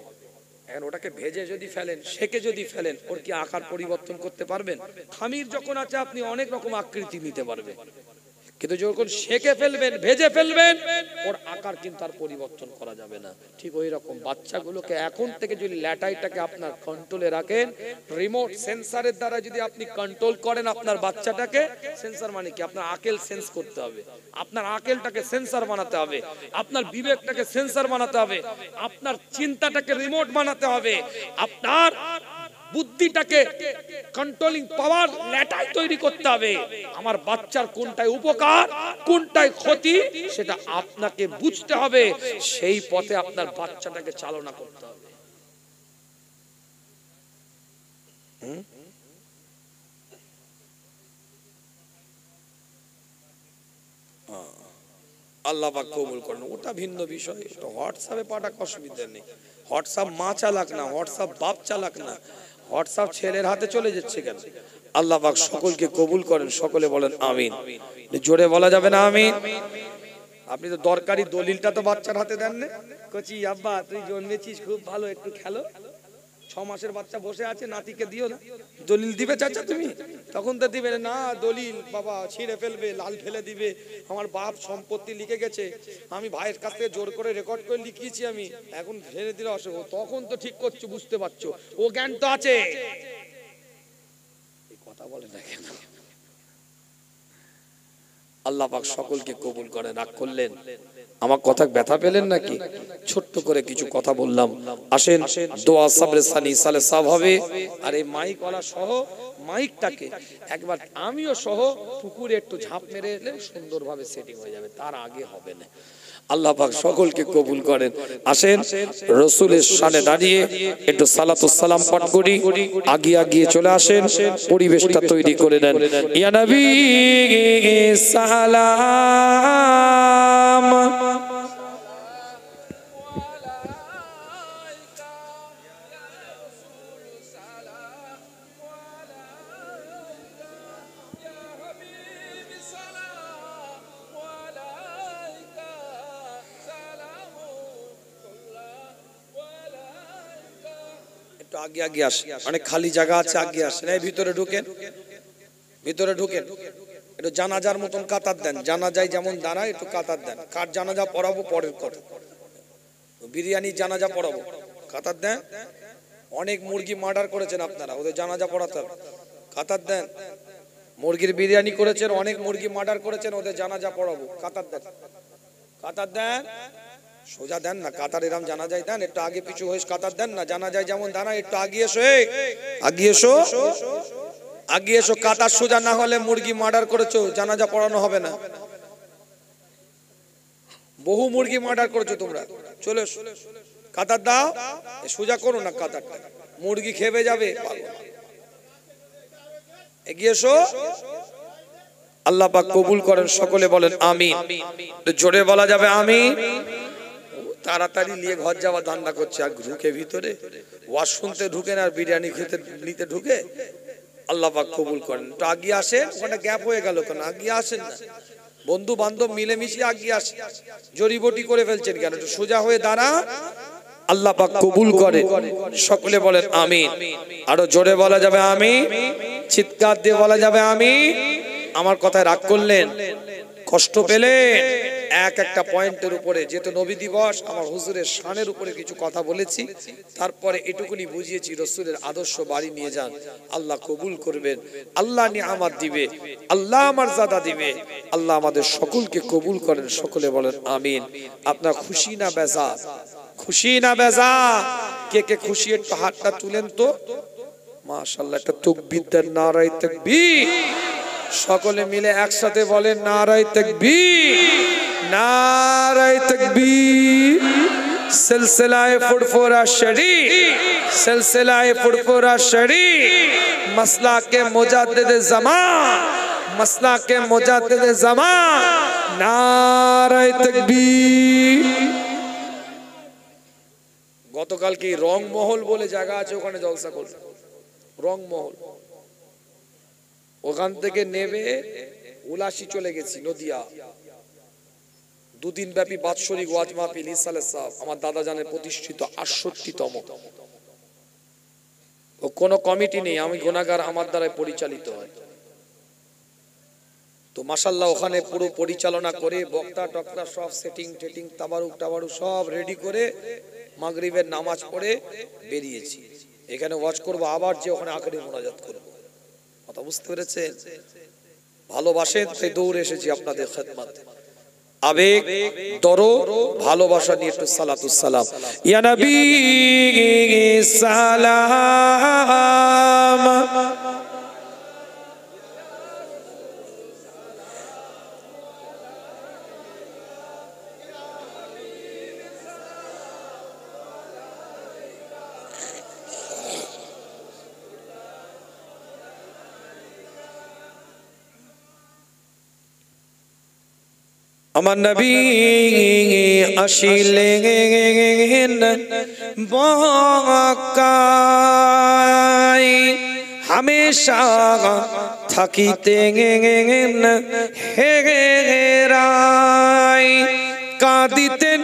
এখন ওটাকে ভেজে যদি ফেলেন, সেকে যদি ফেলেন, ওর কি আকার পরিবর্তন করতে পারবেন? খামির যখন আছে আপনি অনেক রকম আকৃতি নিতে পারবেন, কিন্তু যখন সেকে ফেলবেন, ভেজে ফেলবেন, ওর আকার কিন্তু আর পরিবর্তন করা যাবে না। ঠিক ওই রকম বাচ্চাগুলোকে এখন থেকে যদি ল্যাটাইটাকে আপনার কন্ট্রোলে রাখেন, রিমোট সেন্সরের দ্বারা যদি আপনি কন্ট্রোল করেন আপনার বাচ্চাটাকে, সেন্সর মানে কি, আপনার আকেল সেন্স করতে হবে, আপনার আকেলটাকে সেন্সর বানাতে হবে, আপনার বিবেকটাকে সেন্সর বানাতে হবে, আপনার চিন্তাটাকে রিমোট বানাতে হবে, আপনার বুদ্ধিটাকে কন্ট্রোলিং পাওয়ার ল্যাটাই তৈরি করতে হবে। আমার বাচ্চার কোনটায় উপকার কোনটায় ক্ষতি সেটা আপনাকে বুঝতে হবে, সেই পথে আপনার বাচ্চাটাকে চালনা করতে হবে। আল্লাহ পাক কবুল করেন, ওটা ভিন্ন বিষয়। ওটা হোয়াটসঅ্যাপে পাঠাক, অসুবিধা নেই। হোয়াটসঅ্যাপ মা চালাক না, হোয়াটসঅ্যাপ বাপ চালাক না, হোয়াটসঅ্যাপ ছেলের হাতে চলে যাচ্ছে কেন? আল্লাহ পাক সকলকে কবুল করেন, সকলে বলেন আমিন। জোরে বলা যাবে না আমিন? আপনি তো দরকারি দলিলটা তো বাচ্চার হাতে দেন না, কচি আব্বা তুই জন্মেছিস খুব ভালো, একটু খেলো। 6 মাসের বাচ্চা বসে আছে, নাতিকে দিও না, দলিল দিবে চাচা তুমি? তখন তো দিবে না, দলিল বাবা ছিঁড়ে ফেলবে, লাল ফেলে দিবে, আমার বাপ সম্পত্তি লিখে গেছে, আমি ভাইয়ের কাছ থেকে জোর করে রেকর্ড করে লিখিয়েছি, আমি এখন ফেলে দিলে অসুখ। তখন তো ঠিক করছো, বুঝতে পারছো, ও জ্ঞান তো আছে। এই কথা বলে না কেন? আল্লাহ পাক সকলকে কবুল করে। রাগ করলেন? আমার কথা ব্যথা পেলেন নাকি? ছোট্ট করে কিছু কথা বললাম। আসেন দোয়া সাবরে সানি সালে সাব হবে। আর এই মাইক ওয়ালা সহ মাইকটাকে একবার আমিও সহ পুকুরে একটু ঝাঁপ মেরে এলে সুন্দরভাবে সেটিং হয়ে যাবে, তার আগে হবে না। আল্লাহ পাক সকলকে কবুল করেন। আসেন রাসূলের শানে দাঁড়িয়ে একটু সালাতুস সালাম পাঠ করি, আগিয়ে আগিয়ে চলে আসেন, পরিবেশটা তৈরি করে দেন। ইয়া নবী সালাম, আগে আগে আসেন, অনেক খালি জায়গা আছে, আগে আসেন। এই ভিতরে ঢুকেন, ভিতরে ঢুকেন। একটু জানাজার মতন কাতার দেন, জানাজায় যেমন দাঁড়ায় একটু কাতার দেন। কার জানাজা পড়াবো পরের কথা, বিরিয়ানি জানাজা পড়াবো, কাতার দেন। অনেক মুরগি মার্ডার করেছেন আপনারা, ওদের জানাজা পড়াতে হবে, কাতার দেন। মুরগির বিরিয়ানি করেছেন, অনেক মুরগি মার্ডার করেছেন, ওদের জানাজা পড়াবো, কাতার দেন, কাতার দেন। সোজা দেন না, কাতার এরম জানাজায় দেন, একটু আগে পিছু হয়ে কাতার দেন না। জানাজায় যেমন দাঁড়ায় একটু আগিয়ে এসো, আগিয়ে এসো, আগিয়ে এসো। কাতার সোজা না হলে মুরগি মার্ডার করেছো, জানাজা পড়ানো হবে না। বহু মুরগি মার্ডার করেছো তোমরা, চলে এসো, কাতার দাও। সোজা করো না কাতারটা, মুরগি খেবে যাবে। এগিয়ে এসো। আল্লাহ পাক কবুল করেন, সকলে বলেন আমিন। জোরে বলা যাবে আমিন? তাড়াতাড়ি নিয়ে ঘর যাওয়া ধান্দা করছে, আর ঢুকে ভিতরে ওয়াজ শুনতে ঢুকে না, আর বিরিয়ানি খেতে নিতে ঢুকে। আল্লাহ পাক কবুল করেন। একটু আগিয়ে আসেন, ওখানে গ্যাপ হয়ে গেল কেন? আগিয়ে আসেন না, বন্ধু বান্ধব মিলেমিশে আগিয়ে আসেন। জড়িবটি করে ফেলছেন কেন? একটু সোজা হয়ে দাঁড়া, আল্লাহ পাক কবুল করে। সকলে বলেন আমিন। আরো জোরে বলা যাবে আমিন, চিৎকার দিয়ে বলা যাবে আমিন। আমার কথায় রাগ করলেন, কষ্ট পেলেন? একটা পয়েন্টের উপরে, যেহেতু নবী দিবস, আমার হুজুরের শানের উপরে কিছু কথা বলেছি, তারপরে এটুকুনি বুঝিয়েছি রসুলের আদর্শ বাড়ি নিয়ে যান, আল্লাহ কবুল করবেন, আল্লাহ নিয়ামত দিবে, আল্লাহ মর্যাদা দিবে। আল্লাহ আমাদের সকলকে কবুল করেন। সকলে বলেন আমিন। আপনার খুশি না বেজার? খুশি না বেজার? কে কে খুশি একটু হাতটা তুলেন তো। মাশাআল্লাহ, একটা তাকবীর দেন, নারায়ে তাকবীর। সকলে মিলে একসাথে বলেন নারায়ে তাকবীর, নারায়ে তাকবীর। সিলসিলায়ে ফুরফুরা শরীফ, সিলসিলায়ে ফুরফুরা শরীফ, মাসলাকে মুজাদ্দিদে জামান, মাসলাকে মুজাদ্দিদে জামান, নারায়ে তাকবীর। গতকাল কি রংমহল বলে জায়গা আছে, ওখানে জলসা করল। রংমহল, ওখান থেকে নেবে উলাসি চলে গেছি নদিয়া। দুদিন ব্যাপী বাৎসরিক ওয়াজ মাহফিল, ইসালে সাহেব আমার দাদা জানের প্রতিষ্ঠিত ৬৮তম। ও কোনো কমিটি নেই, আমি গুনাহগার, আমার দ্বারাই পরিচালিত হয়। তো মাশাআল্লাহ ওখানে পুরো পরিচালনা করে, বক্তা টক্তা সব সেটিং টেটিং, তাবারুক টাবারুক সব রেডি করে মাগরিবের নামাজ পড়ে বেরিয়েছি। এখানে ওয়াজ করবো, আবার যে ওখানে আখেরি মোনাজাত করবো। কথা বুঝতে পেরেছেন? ভালোবাসেন তাই দৌড়ে এসেছি আপনাদের খেদমতে। আবেগ, দরদ, ভালোবাসা নিয়ে একটু সালাতুস সালাম। ইয়া নবী সালাম, আমার নবী আসিলেন মক্কায়, হামেশা থাকিতেন হেরায়, কাঁদিতেন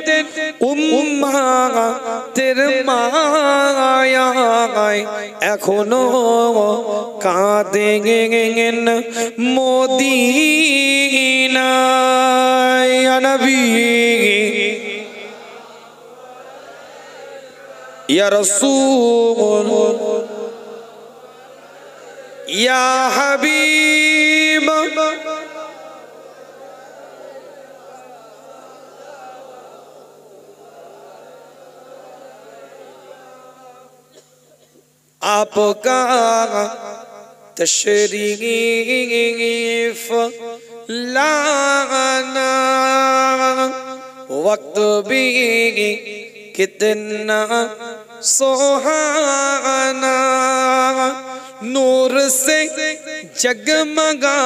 উম্মাতের মায়ায়, এখনো কাঁদেন মদিনায়। ইয়া নবী, ইয়া রাসূল, ইয়া হাবিব, आपका तशरीफ लाना, वक्त भी कितना सुहाना, नूर से जगमगा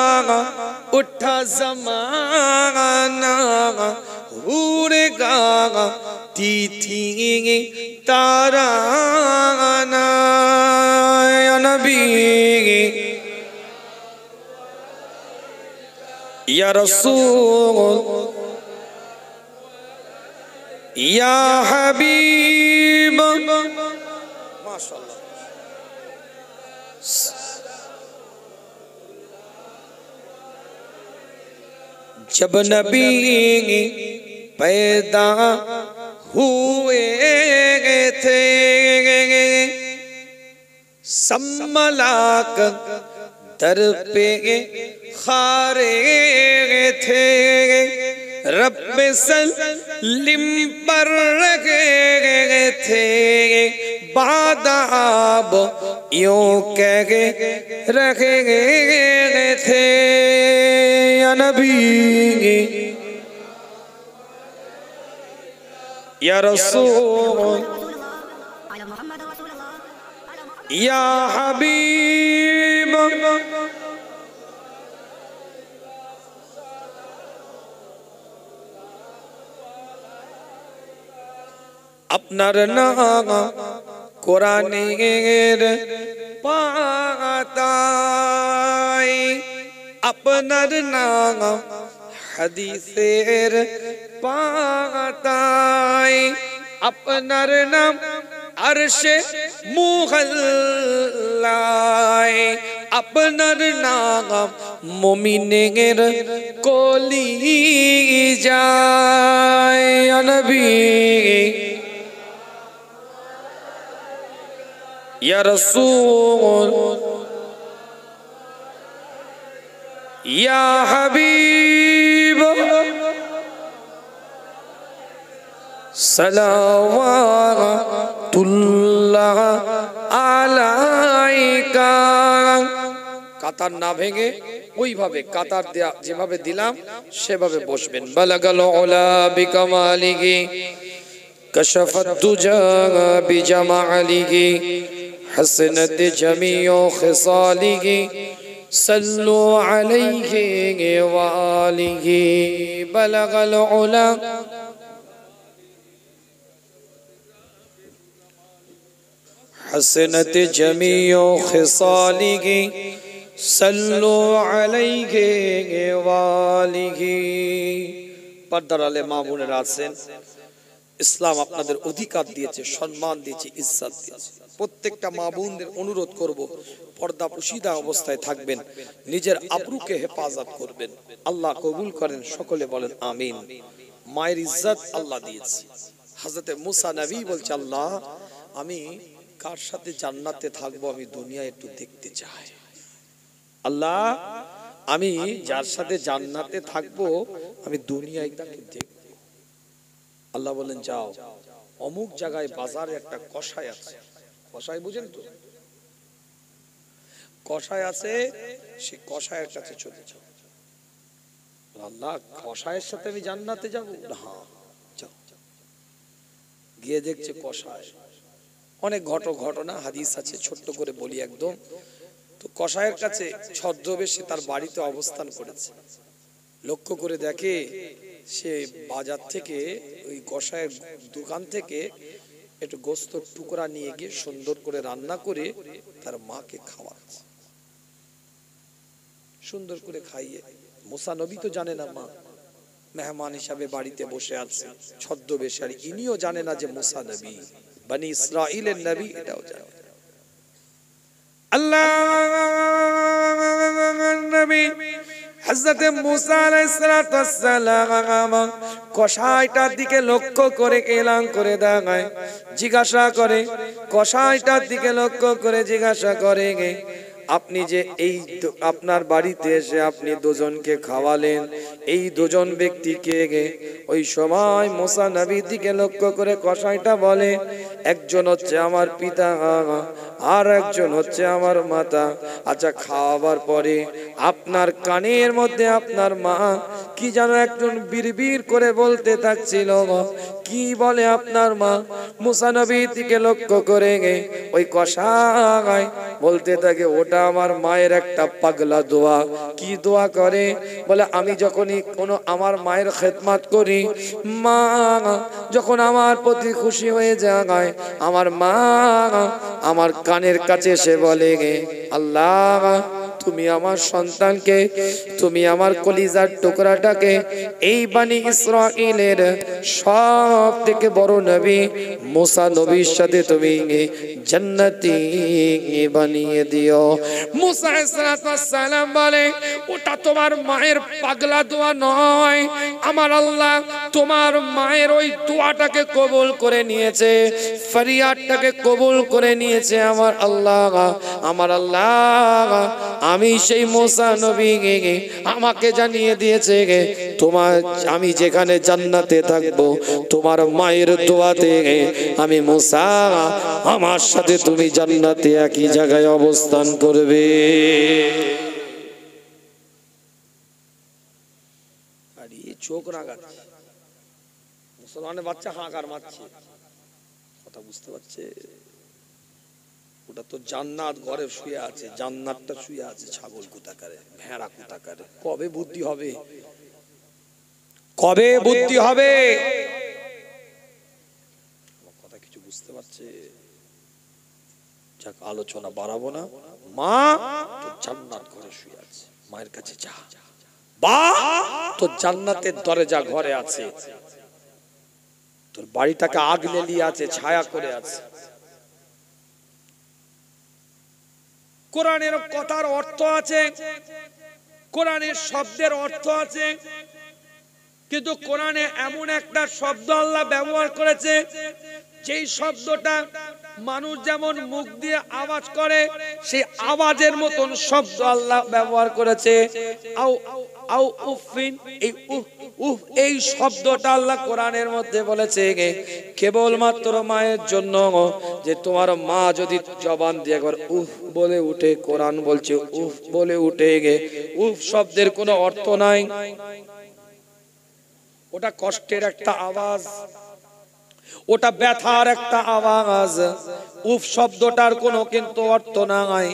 उठा ज़माना, उड़ेगा तीथी ताराना। या नबी, या रसूल, या हबीब। माशाअल्लाह, जब नबी पैदा हुए थे, सम्मलाक दर पे खारे थे, रब सल्लिम पर रखे थे, बादाब यूं कह रखे थे। या नबी, या रसूल, या हबीब। আপনার নাম কোরআনের পাতায়, আপনার নাম হাদিসের পাতায়, আপনার নাম আরশে মুহল্লায়, আপনার নাম মুমিনের কলিজায়। ইয়া নবী ইয়া রাসূল ইয়া হাবিব সালাওয়াতুল্লাহ আলাইকা। কাতার না ভেঙে ওইভাবে কাতার দেয়া যেভাবে দিলাম সেভাবে বসবেন। বালাগাল উলা বিকামালিহি কাশাফাত দুজা বিজামালিহি হাসনাত জামিউ খিসালিহি সাল্লু আলাইহি ওয়া আলিহি। বালাগাল উলা حسنت جميع خصاله صلوا عليه وآله। পর্দার আলে মা বোনেরা আছেন, ইসলাম আপনাদের অধিকার দিয়েছে, সম্মান দিয়েছে, ইজ্জত দিয়েছে। প্রত্যেকটা মা বোনদের অনুরোধ করব, পর্দা পুশিদা অবস্থায় থাকবেন, নিজের আবরুকে হেফাজত করবেন। আল্লাহ কবুল করেন, সকলে বলেন আমিন। মায়ের ইজ্জত আল্লাহ দিয়েছে। হযরতে মুসা নবী বলছে, আল্লাহ আমি কার সাথে জান্নাতে থাকবো আমি দুনিয়ায় একটু দেখতে চাই। আল্লাহ আমি যার সাথে জান্নাতে থাকবো আমি দুনিয়ায় তাকে দেখব। আল্লাহ বলেন যাও, অমুক জায়গায় বাজারে একটা কসাই আছে। কসাই বুঝেন তো? কসাই আছে, সে কসাইয়ের কাছে চলে যাও। আল্লাহ কসাইয়ের সাথে আমি জান্নাতে যাবো? হ্যাঁ যাও। গিয়ে দেখছে কসাই, অনেক ঘটনা হাদিস আছে, ছোট্ট করে বলি একদম। তো কসাইয়ের কাছে ছদ্মবেশে তার বাড়িতে অবস্থান করেছে। লক্ষ্য করে দেখে সে বাজার থেকে ওই কসাইয়ের দোকান থেকে একটু গোস্তের টুকরা নিয়ে গিয়ে সুন্দর করে রান্না করে তার মাকে খাওয়াচ্ছে। সুন্দর করে খাইয়ে, মুসা নবী তো জানে না মা মেহমান হিসাবে বাড়িতে বসে আছে ছদ্মবেশে, আর ইনিও জানে না যে মুসা নবী, বনি ইসরাইলের নবী, এটাও জানে। আল্লাহর নবী হযরত মুসা আলাইহিস সালাতু ওয়াস সালাম কসাইটার দিকে লক্ষ্য করে এলান করে দেয়, জিজ্ঞাসা করে, কসাইটার দিকে লক্ষ্য করে জিজ্ঞাসা করে, আপনি যে এই আপনার বাড়িতে এসে আপনি দুজনকে খাওয়ালেন, এই দুজন ব্যক্তিকে? ওই সময় মুসা নবীর দিকে লক্ষ্য করে কসাইটা বলে, একজন হচ্ছে আমার পিতা আর একজন হচ্ছে আমার মাতা। আচ্ছা, খাওয়াবার পরে আপনার কানের মধ্যে আপনার মা কি যেন একজন বিড়বিড় করে বলতে থাকছিল। কি বলে আপনার মা? মুসা নবীর দিকে লক্ষ্য করে ওই কসাই বলতে থাকে, ওটা আমার মায়ের একটা পাগলা দোয়া। কি দোয়া করে? বলে আমি যখনই কোনো আমার মায়ের খেদমত করি, মা যখন আমার প্রতি খুশি হয়ে যায়, আমার মা আমার কানের কাছে এসে বলে, আল্লাহ তুমি আমার সন্তানকে, তুমি আমার কলিজার টুকরাটাকে এই বনি ইসরাইলের সব থেকে বড় নবী মুসা নবীর সাথে তুমি জান্নাতি বানিয়ে দিও। মুসা আলাইহিস সালাম বলে, ওটা তোমার মায়ের পাগলা দোয়া নয়, আমার আল্লাহ তোমার মায়ের ওই দোয়াটাকে কবুল করে নিয়েছে, ফরিয়াদটাকে কবুল করে নিয়েছে আমার আল্লাহ। আমার আল্লাহ আমি সেই মুসা নবী আমাকে জানিয়ে দিয়েছে তোমার আমি যেখানে জান্নাতে থাকবো তোমার মায়ের দোয়াতে আমি মুসা আমার সাথে তুমি জান্নাতে একই জায়গায় অবস্থান করবে। আরে চোখ রাগাচ্ছে, মুসলমানের বাচ্চা হাঁকার মারছে, কথা বুঝতে পারছে? ওটা তো জান্নাত ঘরে শুয়ে আছে, জান্নাতটা শুয়ে আছে ছাগল কোথাকারে, ভেড়া কোথাকারে। কবে বুদ্ধি হবে? কবে বুদ্ধি হবে? কথা পারছে? যাক, আলোচনা বাড়াবো না। মা তো জান্নাত ঘরে শুয়ে আছে, মায়ের কাছে যা। বা তো জান্নাতের দরজা ঘরে আছে, তোর বাড়িটাকে আগলে নিয়ে আছে, ছায়া করে আছে। কোরআনের কথার অর্থ আছে, কোরআনের শব্দের অর্থ আছে, কিন্তু কোরআনে এমন একটা শব্দ আল্লাহ ব্যবহার করেছে যেই শব্দটা মানুষ যেমন মুখ দিয়ে আওয়াজ করে সেই আওয়াজের মতন শব্দ আল্লাহ ব্যবহার করেছে। আও আও উফিন, এই উফ এই শব্দটা আল্লাহ কোরআনের মধ্যে বলেছে কেবলমাত্র মায়ের জন্য, যে তোমার মা যদি জবান দিয়ে একবার উফ বলে উঠে, কোরআন বলছে উফ বলে উঠে উফ শব্দের কোনো অর্থ নাই, ওটা কষ্টের একটা আওয়াজ, ওটা ব্যথার একটা আওয়াজ। উফ শব্দটার কোনো কিন্তু অর্থ নাই।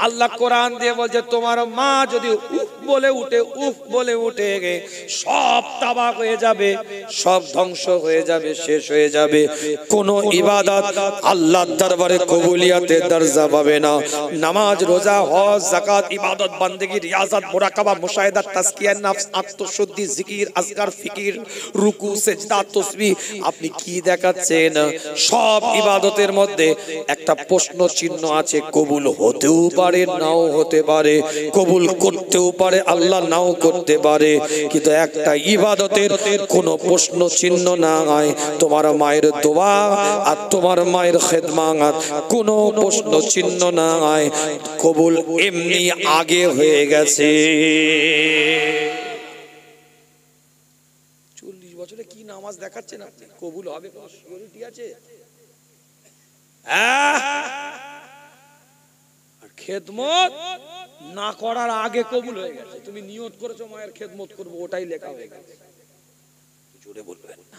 আল্লাহ কোরআন দিয়ে বলছে তোমার মা যদি উফ বলে উঠে, উফ বলে উঠে সব তাবাক হয়ে যাবে, সব ধ্বংস হয়ে যাবে, শেষ হয়ে যাবে। কোন ইবাদত আল্লাহর দরবারে কবুলিয়াতের দরজা পাবে না। নামাজ, রোজা, হজ, যাকাত, ইবাদত, বান্দেগি, রিয়াজত, মুরাকাবা, মুশাহিদাত, তাজকিয়া নফস, আত্মশুদ্ধি, জিকির, আজকার, ফিকির, রুকু, সিজদা, তাসবিহ, আপনি কি দেখাচ্ছেন? সব ইবাদতের মধ্যে একটা প্রশ্ন চিহ্ন আছে, কবুল হতেও পারে নাও হতে পারে, কবুল করতেও পারে আল্লাহ নাও করতে পারে, কিন্তু একটা ইবাদতের কোনো প্রশ্ন চিহ্ন নাই। তোমার মায়ের দোয়া আর তোমার মায়ের খেদমত কোনো প্রশ্ন চিহ্ন নাই, কবুল এমনি আগে হয়ে গেছে। 40 বছরে কি নামাজ দেখাচ্ছেন আপনি, কবুল হবে কোনো সিউরিটি আছে? আর খেদমত না করার আগে কবুল হয়ে গেছে। তুমি নিয়ত করেছো মায়ের খেদমত করবো, ওটাই লেখা হয়ে গেছে। জোরে বলবেন না।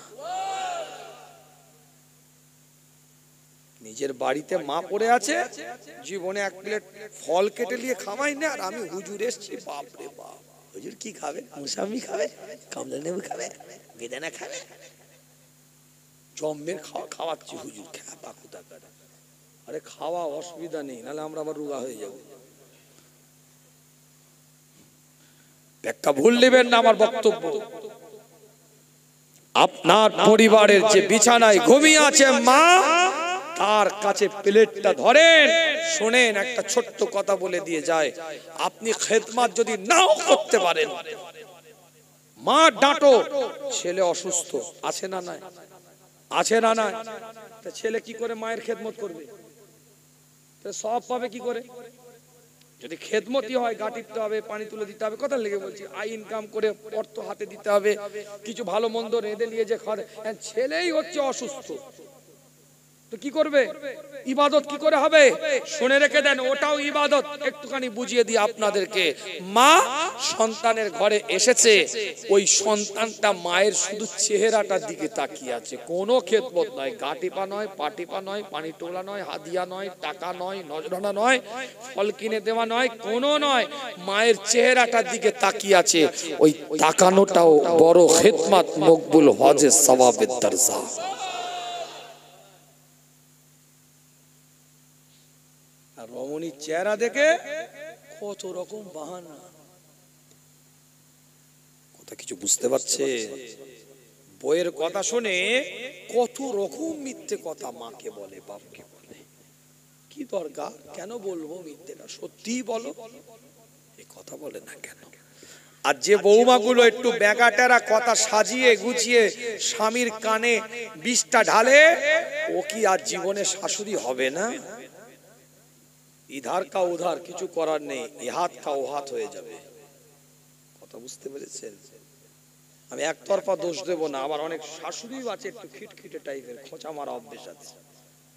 নিজের বাড়িতে মা পড়ে আছে, জীবনে এক প্লেট ফল কেটে নিয়ে খাওয়াই না, আর আমি হুজুর এসছি, বাপ রে বাপ, হুজুর কি খাবে? মুসাম্মি খাবে, কমলা লেবু খাবে, বেদানা খাবে, জম্মের খাওয়াচ্ছি হুজুর, খাবা কোথা করে? আরে খাওয়া অসুবিধা নেই, নাহলে আমরা আবার রোগা হয়ে যাব। ব্যাখ্যা ভুল নেবেন না আমার বক্তব্য। আপনার পরিবারের যে বিছানায় ঘুমিয়ে আছে মা, তার কাছে প্লেটটা ধরেন, শোনেন একটা ছোট্ট কথা বলে দিয়ে যায়। আপনি খেদমত যদি নাও করতে পারেন, মা ডাঁটো, ছেলে অসুস্থ আছে না নাই? আছে না নাই? তা ছেলে কি করে মায়ের খেদমত করবে? সব পাবে কি করে? যদি খেদমতই হয়, গা টিপতে হবে, পানি তুলে দিতে হবে, কথা লেগে বলছি, আই ইনকাম করে অর্থ হাতে দিতে হবে, কিছু ভালো মন্দ রেঁধে নিয়ে যে খাওয়া, ছেলেই হচ্ছে অসুস্থ, তো কি করবে? ইবাদত কি করে হবে? শুনে রেখে দেন, ওটাও ইবাদত। একটুখানি বুঝিয়ে দিই আপনাদেরকে। মা সন্তানের ঘরে এসেছে, ওই সন্তানটা মায়ের শুধু চেহারাটার দিকে তাকিয়ে আছে, কোনো খেদমত নয়, গা টিপা নয়, পা টিপা নয়, পানি তোলা নয়, হাদিয়া নয়, টাকা নয়, নজরানা নয়, ফল কিনে দেওয়া নয়, কোনো নয়, মায়ের চেহারাটার দিকে তাকিয়ে আছে। ওই তাকানোটাও বড় খেদমত, মকবুল হজের সওয়াবের দরজা। রমণীর চেহারা দেখে কত রকম বাহানা, কথা কিছু বুঝতে পারছে? বইয়ের কথা শুনে কত রকম মিথ্যে কথা মাকে বলে, বাপকে বলে। কি দরকার? কেন বলবো মিথ্যেটা? সত্যিই বলো, এই কথা বলে না কেন? আর যে বৌমাগুলো একটু ব্যাগাটেরা কথা সাজিয়ে গুছিয়ে স্বামীর কানে বিষটা ঢালে, ও কি আর জীবনে শাশুড়ি হবে না? ইধার কা উধার, কিছু করার নেই, এ হাত কা ও হাত হয়ে যাবে। কথা বুঝতে পেরেছেন? আমি একতরফা দোষ দেব না, আবার অনেক শাশুড়িও আছে একটু খিটখিটে টাইপের, খোঁচা মারা অভ্যেস আছে,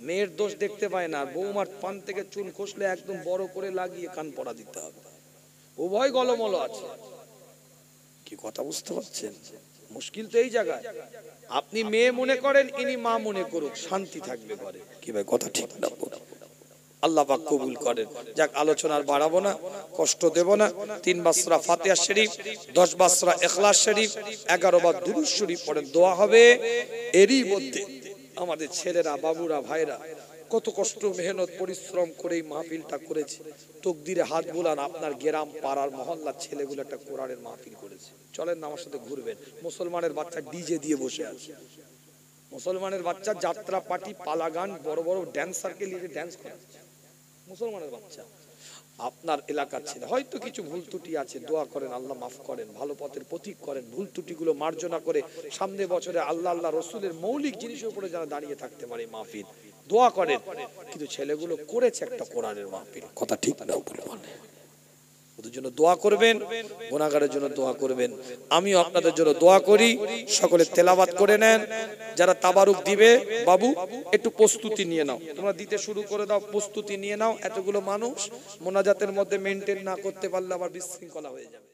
মেয়ের দোষ দেখতে পায় না, বৌমার পান থেকে চুন খসলে একদম বড় করে লাগিয়ে কান পড়া দিতে হবে, উভয় গলমল আছে। কি কথা বুঝতে পারছেন? মুশকিল তো এই জায়গায়। আপনি মেয়ে মনে করেন, ইনি মা মনে করুক, শান্তি থাকবে ঘরে। কি ভাই, কথা ঠিক না? আল্লাহ পাক কবুল করেন। যাক, আলোচনা আর বাড়াবো না, কষ্ট দেব না। 3 বার সূরা ফাতিহা শরীফ, 10 বার সূরা ইখলাস শরীফ, 11 বার দুরূদ শরীফ পড়ে দোয়া হবে। এরই মধ্যে আমাদের ছেলেরা, বাবুরা, ভাইরা কত কষ্ট মেহনত পরিশ্রম করে এই মাহফিলটা করেছে। তকদিরে হাত বোলান, আপনার গ্রাম পাড়ার মহল্লার ছেলেগুলো একটা কোরআনের মাহফিল করেছে। চলেন না আমার সাথে ঘুরবেন। মুসলমানের বাচ্চা ডিজে দিয়ে বসে আছে, মুসলমানের বাচ্চা যাত্রা পার্টি, পালা গান, বড় বড় ড্যান্সারকে নিয়ে ড্যান্স করে মুসলমানের বাচ্চা। আপনার এলাকার ছেলে হয়তো কিছু ভুল ত্রুটি আছে, দোয়া করেন, আল্লাহ মাফ করেন, ভালো পথের প্রতীক করেন, ভুল ত্রুটিগুলো মার্জনা করে সামনে বছরে আল্লাহ আল্লাহ রসুলের মৌলিক জিনিসের উপরে যারা দাঁড়িয়ে থাকতে পারে মাহফিল, দোয়া করেন। কিন্তু ছেলেগুলো করেছে একটা কোরআনের মাহফিল, কথা ঠিক না বলে মানে ওদের জন্য দোয়া করবেন, গুনাহগারের জন্য দোয়া করবেন। আমিও আপনাদের জন্য দোয়া করি। সকলে তেলাওয়াত করে নেন। যারা তাবারুক দিবে বাবু একটু প্রস্তুতি নিয়ে নাও, তোমরা দিতে শুরু করে দাও, প্রস্তুতি নিয়ে নাও। এতগুলো মানুষ মোনাজাতের মধ্যে মেনটেন না করতে পারলে আবার বিশৃঙ্খলা হয়ে যাবে।